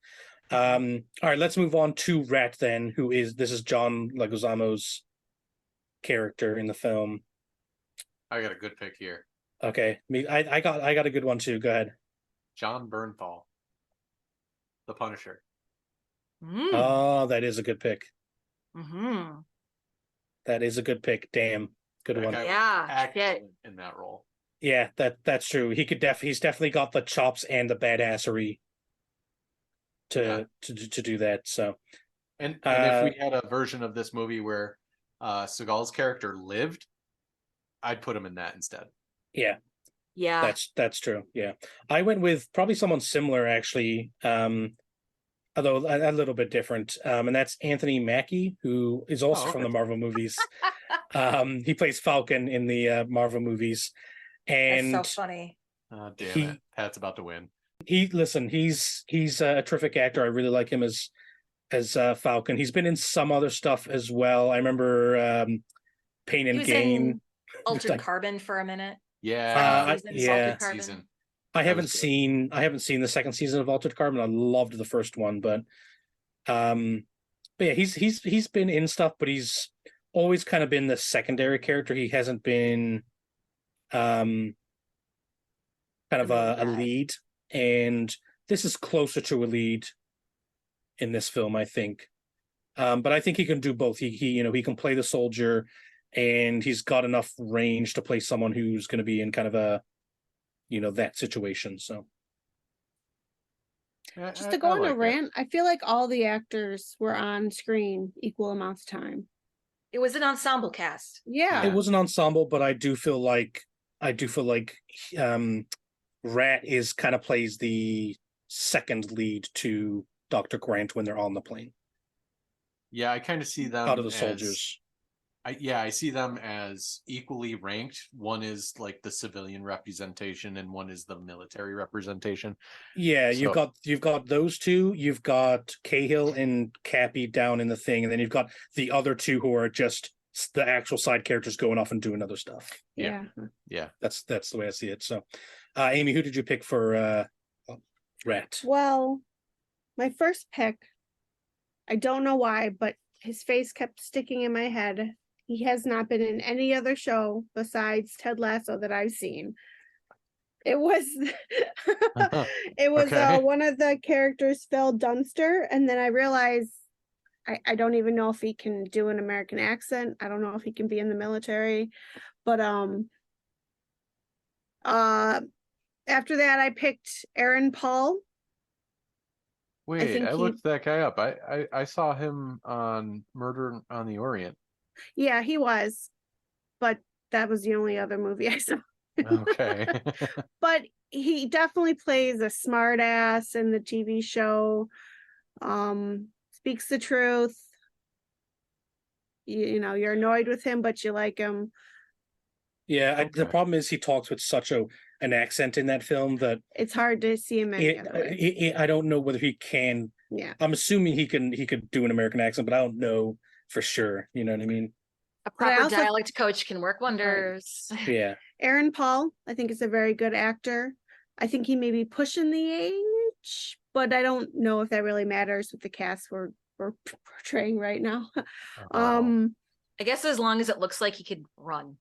All right, let's move on to Rat then, this is John Leguizamo's character in the film. I got a good pick here. Okay. I got a good one too. Go ahead. John Bernthal. The Punisher. Oh, that is a good pick. Mm-hmm. That is a good pick. Damn. Good one. Yeah. In that role. Yeah, that's true. He's definitely got the chops and the badassery to do that. So and if we had a version of this movie where Seagal's character lived, I'd put him in that instead. Yeah. Yeah. That's true. Yeah. I went with probably someone similar actually. Although a little bit different. And that's Anthony Mackie, who is also from the Marvel movies. He plays Falcon in the Marvel movies. And that's so funny. Damn it. Pat's about to win. He's a terrific actor. I really like him as Falcon. He's been in some other stuff as well. I remember Pain and Gain. Altered Carbon for a minute. Yeah. Season. I haven't seen the second season of Altered Carbon. I loved the first one, but yeah, he's been in stuff, but he's always kind of been the secondary character. He hasn't been kind of a lead, and this is closer to a lead in this film, I think. But I think he can do both. He can play the soldier, and he's got enough range to play someone who's going to be in kind of a that situation. So just to go on a rant, I feel like all the actors were on screen equal amounts of time. It was an ensemble cast. Yeah. It was an ensemble, but I do feel like Rat is kind of plays the second lead to Dr. Grant when they're on the plane. Yeah, I kind of see them out of the soldiers. I see them as equally ranked. One is like the civilian representation, and one is the military representation. Yeah, so, you've got those two. You've got Cahill and Cappy down in the thing, and then you've got the other two who are just the actual side characters going off and doing other stuff. Yeah. That's the way I see it. So, Amy, who did you pick for Rat? Well, my first pick, I don't know why, but his face kept sticking in my head. He has not been in any other show besides Ted Lasso that I've seen. It was one of the characters, Phil Dunster, and then I realized I don't even know if he can do an American accent. I don't know if he can be in the military, but after that I picked Aaron Paul. Wait, I looked that guy up. I saw him on Murder on the Orient. Yeah, he was, but that was the only other movie I saw. Okay. But he definitely plays a smart ass in the TV show. Speaks the truth. You're annoyed with him, but you like him. Yeah, the problem is he talks with such an accent in that film that it's hard to see him any other way. I don't know whether he can. Yeah, I'm assuming he could do an American accent, but I don't know for sure. You know what I mean? A proper dialect coach can work wonders. Yeah. Aaron Paul, I think, is a very good actor. I think he may be pushing the age, but I don't know if that really matters with the cast we're portraying right now. I guess as long as it looks like he could run.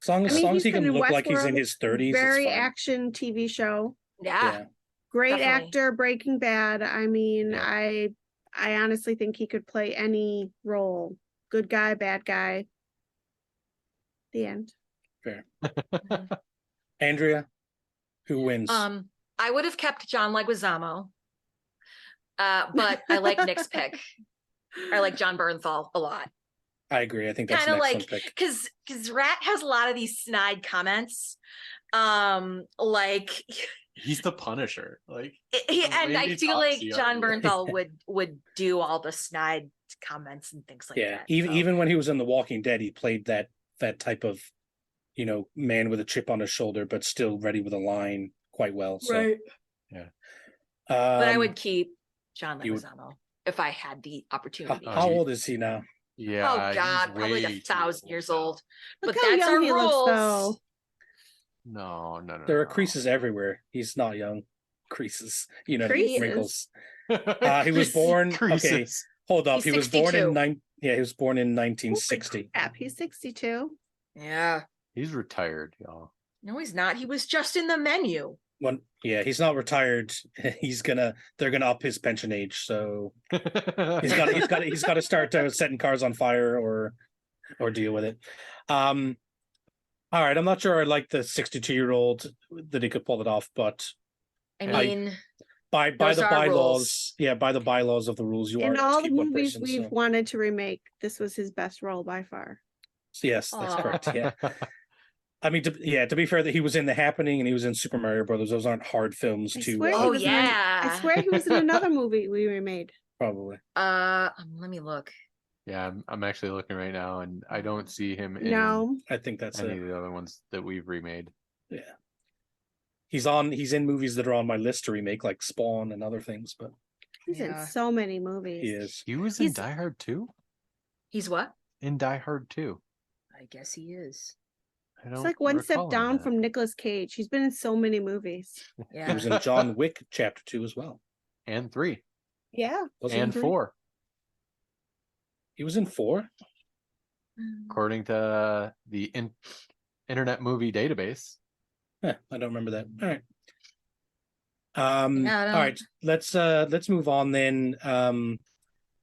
As long as, I mean, he he's can been in look like he's in Westworld, his 30s, very it's fine. action TV show. Yeah. Great Definitely. actor, Breaking Bad. I mean, Yeah. I honestly think he could play any role. Good guy, bad guy. The end. Fair. Mhm. Andrea, who wins? I would have kept John Leguizamo. But I like Nick's pick. I like John Bernthal a lot. I agree. I think that's Kind an of excellent like pick. because Rat has a lot of these snide comments. Like He's the Punisher. Like and way I he feel talks, like he John already- Bernthal would do all the snide comments and things like Yeah, that. even when he was in The Walking Dead, he played that type of, man with a chip on his shoulder, but still ready with a line quite well. So, right. But I would keep John you would- Leguizamo if I had the opportunity. How old is he now? Yeah. Oh he's God, probably like way 1,000 too years old. Look But how that's young our he rules. looks, though. No. There are no. creases everywhere. He's not young. Creases, Creases? wrinkles. He was born. Okay, Creases. hold up. He's He was born 62. he was born in 1960. Crap, he's 62. Yeah. He's retired, y'all. No, he's not. He was just in the menu. He's not retired. They're gonna up his pension age, so he's got to start setting cars on fire or deal with it. All right, I'm not sure I like the 62-year-old that he could pull it off, but I I- mean, by Those the are bylaws, by the bylaws of the rules, you are In to all the keep one movies person, we've so- wanted to remake, this was his best role by far. Yes, that's Aw. correct. Yeah, I mean, to be fair, that he was in The Happening and he was in Super Mario Brothers. Those aren't hard films I to. swear he Oh, was in yeah. I swear he was in another movie we remade. Probably. let me look. Yeah, I'm actually looking right now, and I don't see him in No. I think that's any it. of the other ones that we've remade. Yeah. He's in movies that are on my list to remake, like Spawn and other things, but He's in Yeah. so many movies. he is. He was in He's- Die Hard 2? He's what? In Die Hard 2. I guess he is. I It's don't like one step recall him down in that. from Nicolas Cage. He's been in so many movies. He Yeah. was in John Wick Chapter 2 as well. And 3. Yeah. Was he in And three? 4. He was in 4. According to the Internet Movie Database. I don't remember that. All right. Yeah, I all don't- right. Let's move on then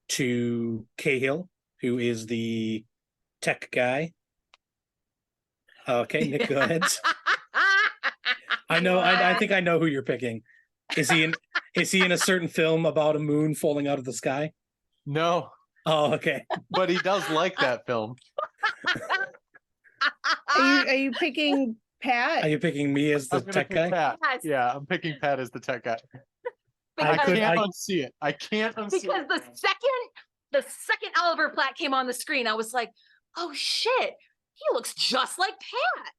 to Cahill, who is the tech guy. Okay, Nick, go ahead. I know. I think I know who you're picking. Is he in a certain film about a moon falling out of the sky? No, Oh, okay. but he does like that film. Are you picking Pat? Are you picking me as I the was gonna tech pick guy? Pat. Yes. Yeah, I'm picking Pat as the tech guy. I Because, could- can't unsee it. I can't unsee because it. the second Oliver Platt came on the screen, I was like, oh shit, he looks just like Pat.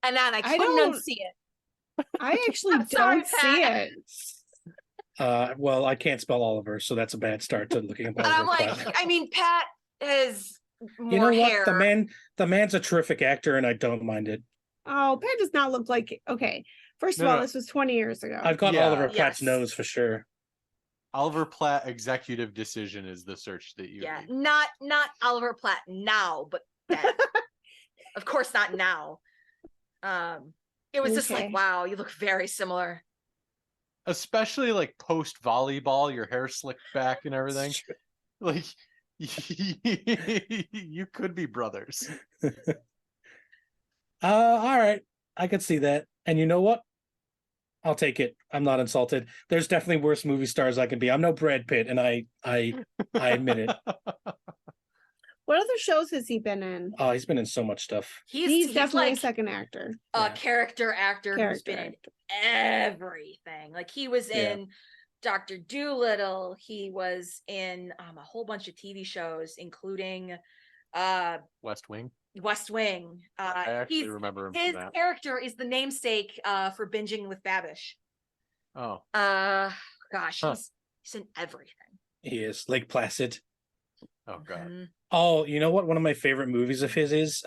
And then I couldn't don't- unsee it. I actually I'm sorry, don't see Pat. it. Well, I can't spell Oliver, so that's a bad start to looking up And I'm Oliver like, Platt. I mean, Pat has more You know what? hair. The man's a terrific actor, and I don't mind it. Oh, Pat does not look like okay. First of No, all, no. this was 20 years ago. I've got Yeah. Oliver Platt's Yes. nose for sure. Oliver Platt executive decision is the search that you Yeah, need. not Oliver Platt now, but then. Of course not now. It was just Okay. like, wow, you look very similar. Especially like post volleyball, your hair slicked back and everything. Like you could be brothers. All right. I could see that. And you know what? I'll take it. I'm not insulted. There's definitely worse movie stars I can be. I'm no Brad Pitt, and I admit it. What other shows has he been in? Oh, he's been in so much stuff. He's definitely like a second actor. a Yeah. character actor who's Character been in actor. everything. Like he was Yeah. in Dr. Dolittle. He was in a whole bunch of TV shows, including West Wing. West Wing. I actually He's remember him from his that. character is the namesake for Binging with Babish. Oh, Gosh, Huh. he's in everything. He is Lake Placid. oh God. Mhm. Oh, you know what? One of my favorite movies of his is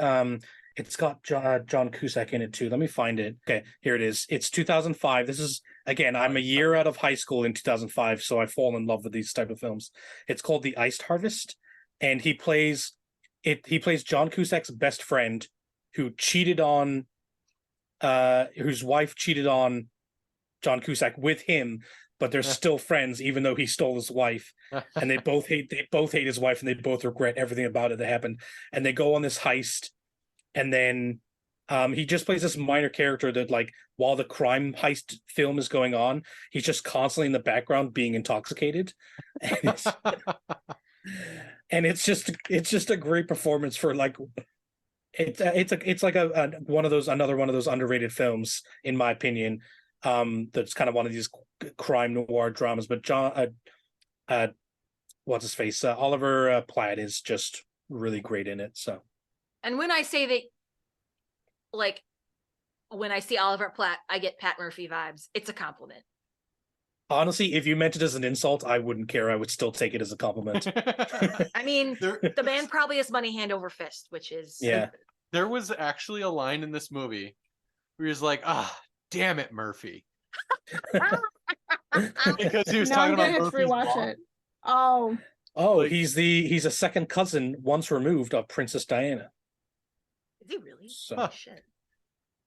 it's got John Cusack in it too. Let me find it. Okay, here it is. It's 2005. This is again, I'm a year out of high school in 2005, so I fall in love with these type of films. It's called The Iced Harvest, and he plays He plays John Cusack's best friend who cheated on whose wife cheated on John Cusack with him, but they're still friends even though he stole his wife. And they both hate his wife, and they both regret everything about it that happened. And they go on this heist, and then he just plays this minor character that, like, while the crime heist film is going on, he's just constantly in the background being intoxicated. And it's just a great performance for, like, it's like another one of those underrated films, in my opinion. That's kind of one of these crime noir dramas. But what's his face? Oliver Platt is just really great in it. So, and when I say that, like, when I see Oliver Platt, I get Pat Murphy vibes. It's a compliment. Honestly, if you meant it as an insult, I wouldn't care. I would still take it as a compliment. I mean, the man probably has money hand over fist, which is... Yeah. There was actually a line in this movie where he's like, damn it, Murphy. Because he was talking about Murphy's mom. It. Oh, he's a second cousin, once removed, of Princess Diana. Is he really? So, shit.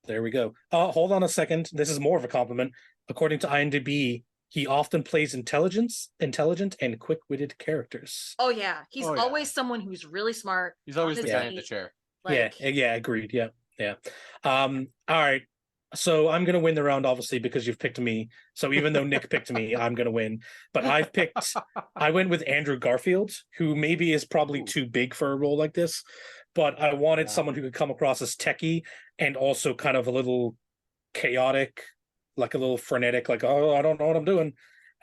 There we go. Hold on a second. This is more of a compliment. According to IMDb, he often plays intelligent and quick-witted characters. Oh yeah, he's always someone who's really smart. He's always the guy in the chair. Like... Yeah, agreed. Yeah. All right. So I'm gonna win the round, obviously, because you've picked me. So even though Nick picked me, I'm gonna win. But I went with Andrew Garfield, who maybe is probably too big for a role like this. But I wanted someone who could come across as techie and also kind of a little chaotic, like a little frenetic, like, oh, I don't know what I'm doing.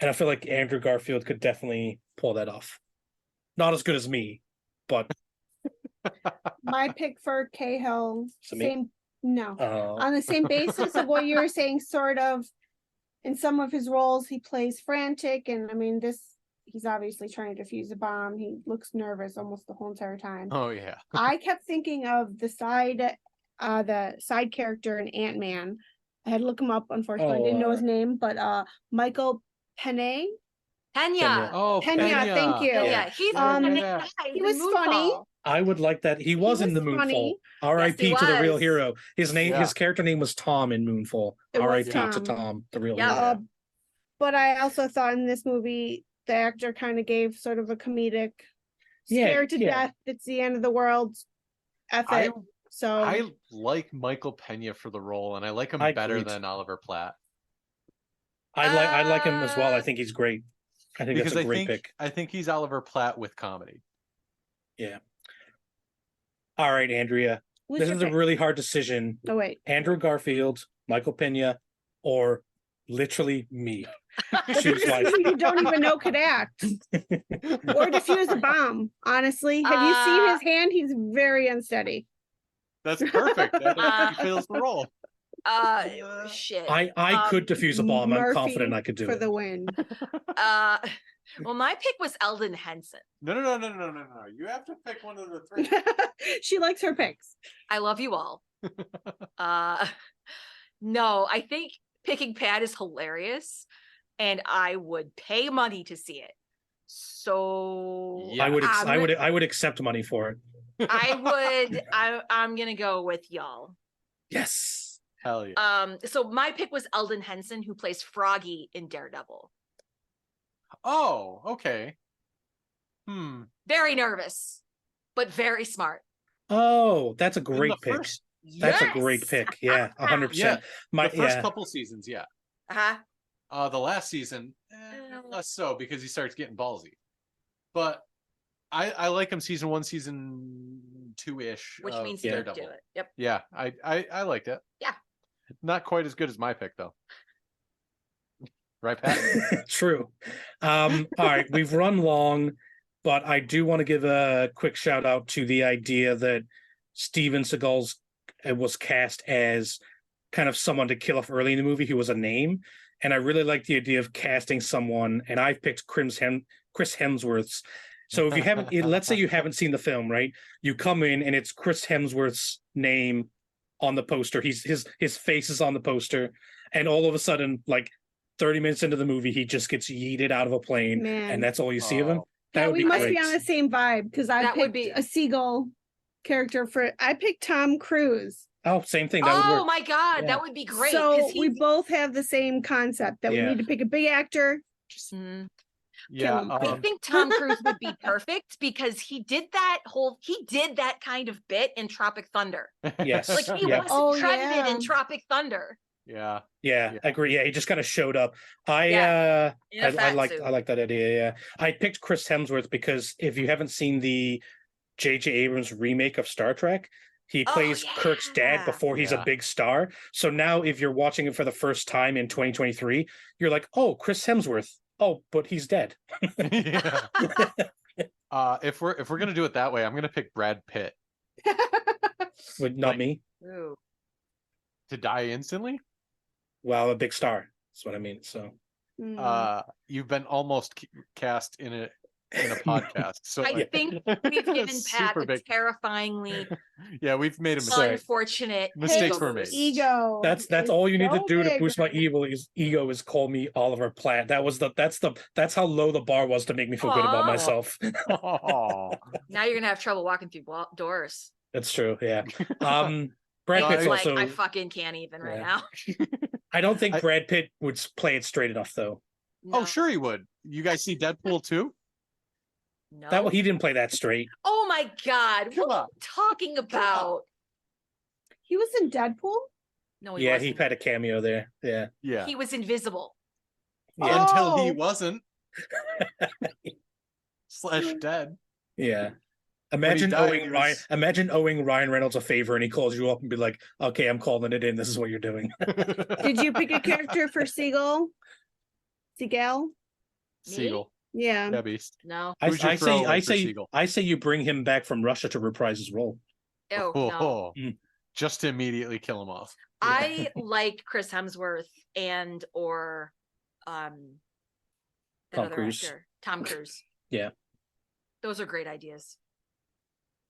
And I feel like Andrew Garfield could definitely pull that off. Not as good as me, but... My pick for Cahill, on the same basis of what you were saying, sort of. In some of his roles, he plays frantic, and I mean, he's obviously trying to defuse a bomb. He looks nervous almost the whole entire time. Oh yeah. I kept thinking of the side character in Ant-Man. I had to look him up. Unfortunately, I didn't know his name, but Michael Pena. Pena. Oh, Pena. Thank you. Yeah, he's he was funny. I would like that. He was in the Moonfall. R.I.P. Yes, to the real hero. His his character name was Tom in Moonfall. R.I.P. to Tom, the real hero. But I also thought in this movie, the actor kind of gave sort of a comedic, scared to death, it's the end of the world, I like Michael Pena for the role, and I like him better than Oliver Platt. I like him as well. I think he's great. I think that's a great pick. I think he's Oliver Platt with comedy. Yeah. All right, Andrea. This is a really hard decision. Oh, wait. Andrew Garfield, Michael Pena, or literally me. Choose wisely. You don't even know could act. Or defuse a bomb, honestly. Have you seen his hand? He's very unsteady. That's perfect. He fills the role. Shit. I could defuse a bomb. I'm confident I could do it. For the win. Well, my pick was Eldon Henson. No. You have to pick one of the three. She likes her picks. I love you all. No, I think picking Pat is hilarious, and I would pay money to see it. So yeah. I would accept money for it. I'm gonna go with y'all. Yes. Hell yeah. So my pick was Eldon Henson, who plays Froggy in Daredevil. Oh, okay. Very nervous, but very smart. Oh, that's a great pick. That's Yes! a great pick. Yeah, 100%. Yeah, the first couple seasons, yeah. Uh-huh. The last season, less so, because he starts getting ballsy. But I like him season 1, season 2-ish. Which means Daredevil. do it. Yep. Yeah, I liked it. Yeah. Not quite as good as my pick, though. Right, Pat? True. All right, we've run long, but I do want to give a quick shout out to the idea that Steven Seagal was cast as kind of someone to kill off early in the movie who was a name. And I really like the idea of casting someone, and I've picked Chris Hemsworth's. So if you haven't, let's say you haven't seen the film, right? You come in and it's Chris Hemsworth's name on the poster. His face is on the poster, and all of a sudden, like 30 minutes into the movie, he just gets yeeted out of a plane, and that's all you see of him. That would be great. We must be on the same vibe, because I picked a seagull character for I picked Tom Cruise. Oh, same thing. That would Oh work. my God, Yeah. that would be great. So 'cause we he's- both have the same concept that we Yeah. need to pick a big actor. Just Mhm. Yeah. him. I think Tom Cruise would be perfect because he did that kind of bit in Tropic Thunder. Yes. Like he Yeah. wasn't Oh, credited yeah. in Tropic Thunder. Yeah. Yeah, Yeah. I agree. Yeah, he just kind of showed up. I In a fat like suit. that idea. Yeah, I picked Chris Hemsworth because if you haven't seen the J.J. Abrams remake of Star Trek, he Oh, plays Kirk's dad yeah. before he's a Yeah. big star. So now, if you're watching it for the first time in 2023, you're like, "Oh, Chris Hemsworth. Oh, but he's dead." Yeah. If we're gonna do it that way, I'm gonna pick Brad Pitt But not Like- me. Ooh. to die instantly. Well, a big star. That's what I mean. So You've been almost cast in a podcast, so I like, think we've given Pat super a big. terrifying, Yeah, we've made a mistake. unfortunate Mistakes ego were made. boost. ego. that's is all you need to so do to big. boost my ego is call me Oliver Platt. That's how low the bar was to make me feel good about Aw. myself. Oh, Now you're gonna have trouble walking through doors. That's true. Yeah. Brad No, Pitt's I- Like also. I fucking can't even right Yeah. now. I don't think I- Brad Pitt would play it straight enough, though. No, oh, sure he would. You guys see Deadpool 2? No. He didn't play that straight. Oh my God! Come What on. are you talking about? He was in Deadpool. No, Yeah, wasn't. he had a cameo there. Yeah. Yeah. He was invisible. Yeah. Until he Oh. wasn't. Slash dead. Yeah. he Imagine died, owing he Ryan. was- Imagine owing Ryan Reynolds a favor, and he calls you up and be like, "Okay, I'm calling it in. This is what you're doing." Did you pick a character for Seagal? Seagal? Siegel. Yeah. Yeah, beast. No. I Who's your say, throwaway I for say, Siegel? I say, you bring him back from Russia to reprise his role. Oh, Oh, no. Mm. just to immediately kill him off. I like Chris Hemsworth and or that Tom other Cruise. actor, Tom Cruise. Yeah. Those are great ideas.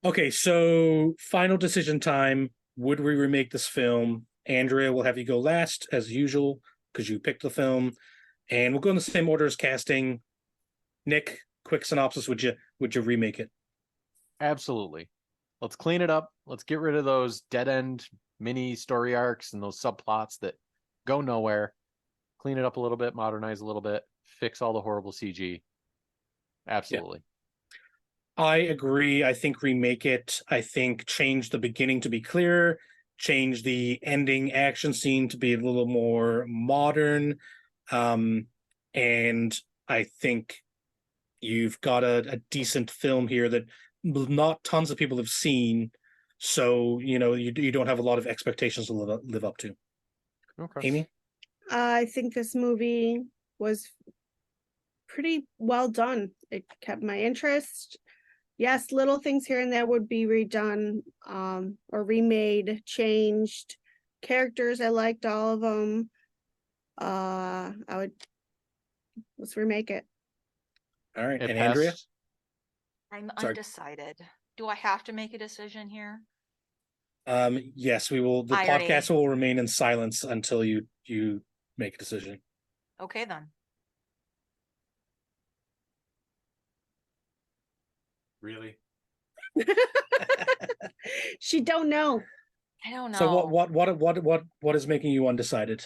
Okay, so final decision time. Would we remake this film? Andrea, will have you go last as usual because you picked the film, and we'll go in the same order as casting. Nick, quick synopsis. Would you remake it? Absolutely. Let's clean it up. Let's get rid of those dead end mini story arcs and those subplots that go nowhere. Clean it up a little bit, modernize a little bit, fix all the horrible CG. Absolutely. I agree. I think remake it. I think change the beginning to be clearer, change the ending action scene to be a little more modern. And I think you've got a decent film here that not tons of people have seen. So, you don't have a lot of expectations to live up to. Okay. Amy? I think this movie was pretty well done. It kept my interest. Yes, little things here and there would be redone, or remade, changed. Characters, I liked all of them. Let's remake it. All right. It And Andrea? passed. I'm Sorry. undecided. Do I have to make a decision here? Yes, we will. The Irony. podcast will remain in silence until you make a decision. Okay then. Really? She don't know. I don't know. So what is making you undecided?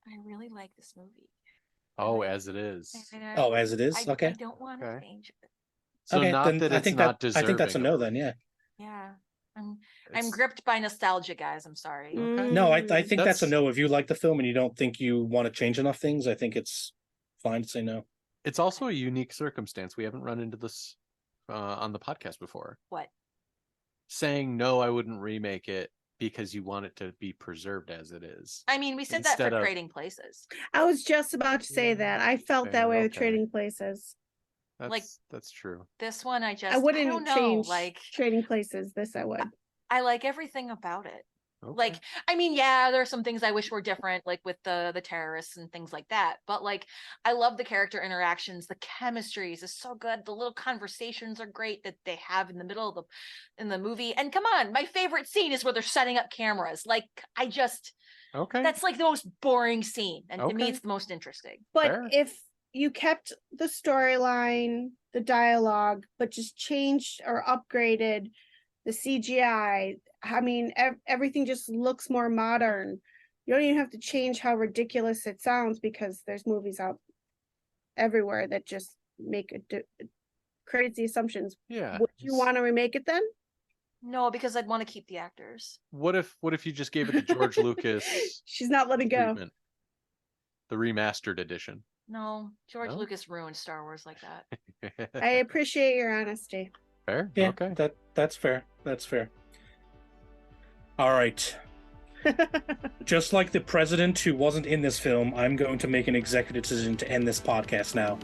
I really like this movie. Oh, as it is. And I- Oh, as it is? I Okay. don't want to Okay. change it. So Okay, not then that I it's think not that I deserving. think that's a no of- then, yeah. Yeah. I'm it's- gripped by nostalgia, guys. I'm sorry. Okay. No, I Mm. think that's a That's- no. If you like the film and you don't think you want to change enough things, I think it's fine to say no. It's also a unique circumstance. We haven't run into this on the podcast before. What? Saying no, I wouldn't remake it because you want it to be preserved as it is. I mean, we said that Instead for of- Trading Places. I was just about to say Yeah, that. I felt fair, that way with okay. Trading Places. That's true. This one, I I wouldn't don't know. change Like, Trading Places. This I would. I like everything about it. Okay. Like, I mean, yeah, there are some things I wish were different, like with the terrorists and things like that. But like, I love the character interactions. The chemistries is so good. The little conversations are great that they have in the middle of in the movie. And come on, my favorite scene is where they're setting up cameras. Like, okay. that's like the most boring scene, and to me, Okay. it's the most interesting. But Fair. if you kept the storyline, the dialogue, but just changed or upgraded the CGI. I mean, everything just looks more modern. You don't even have to change how ridiculous it sounds because there's movies out everywhere that just make crazy assumptions. Yeah. Would you want to remake it then? No, because I'd want to keep the actors. What if you just gave it the George Lucas She's not letting go. treatment? The remastered edition. No, George No? Lucas ruined Star Wars like that. I appreciate your honesty. Fair. Yeah, Okay. that's fair. That's fair. All right. Just like the president who wasn't in this film, I'm going to make an executive decision to end this podcast now.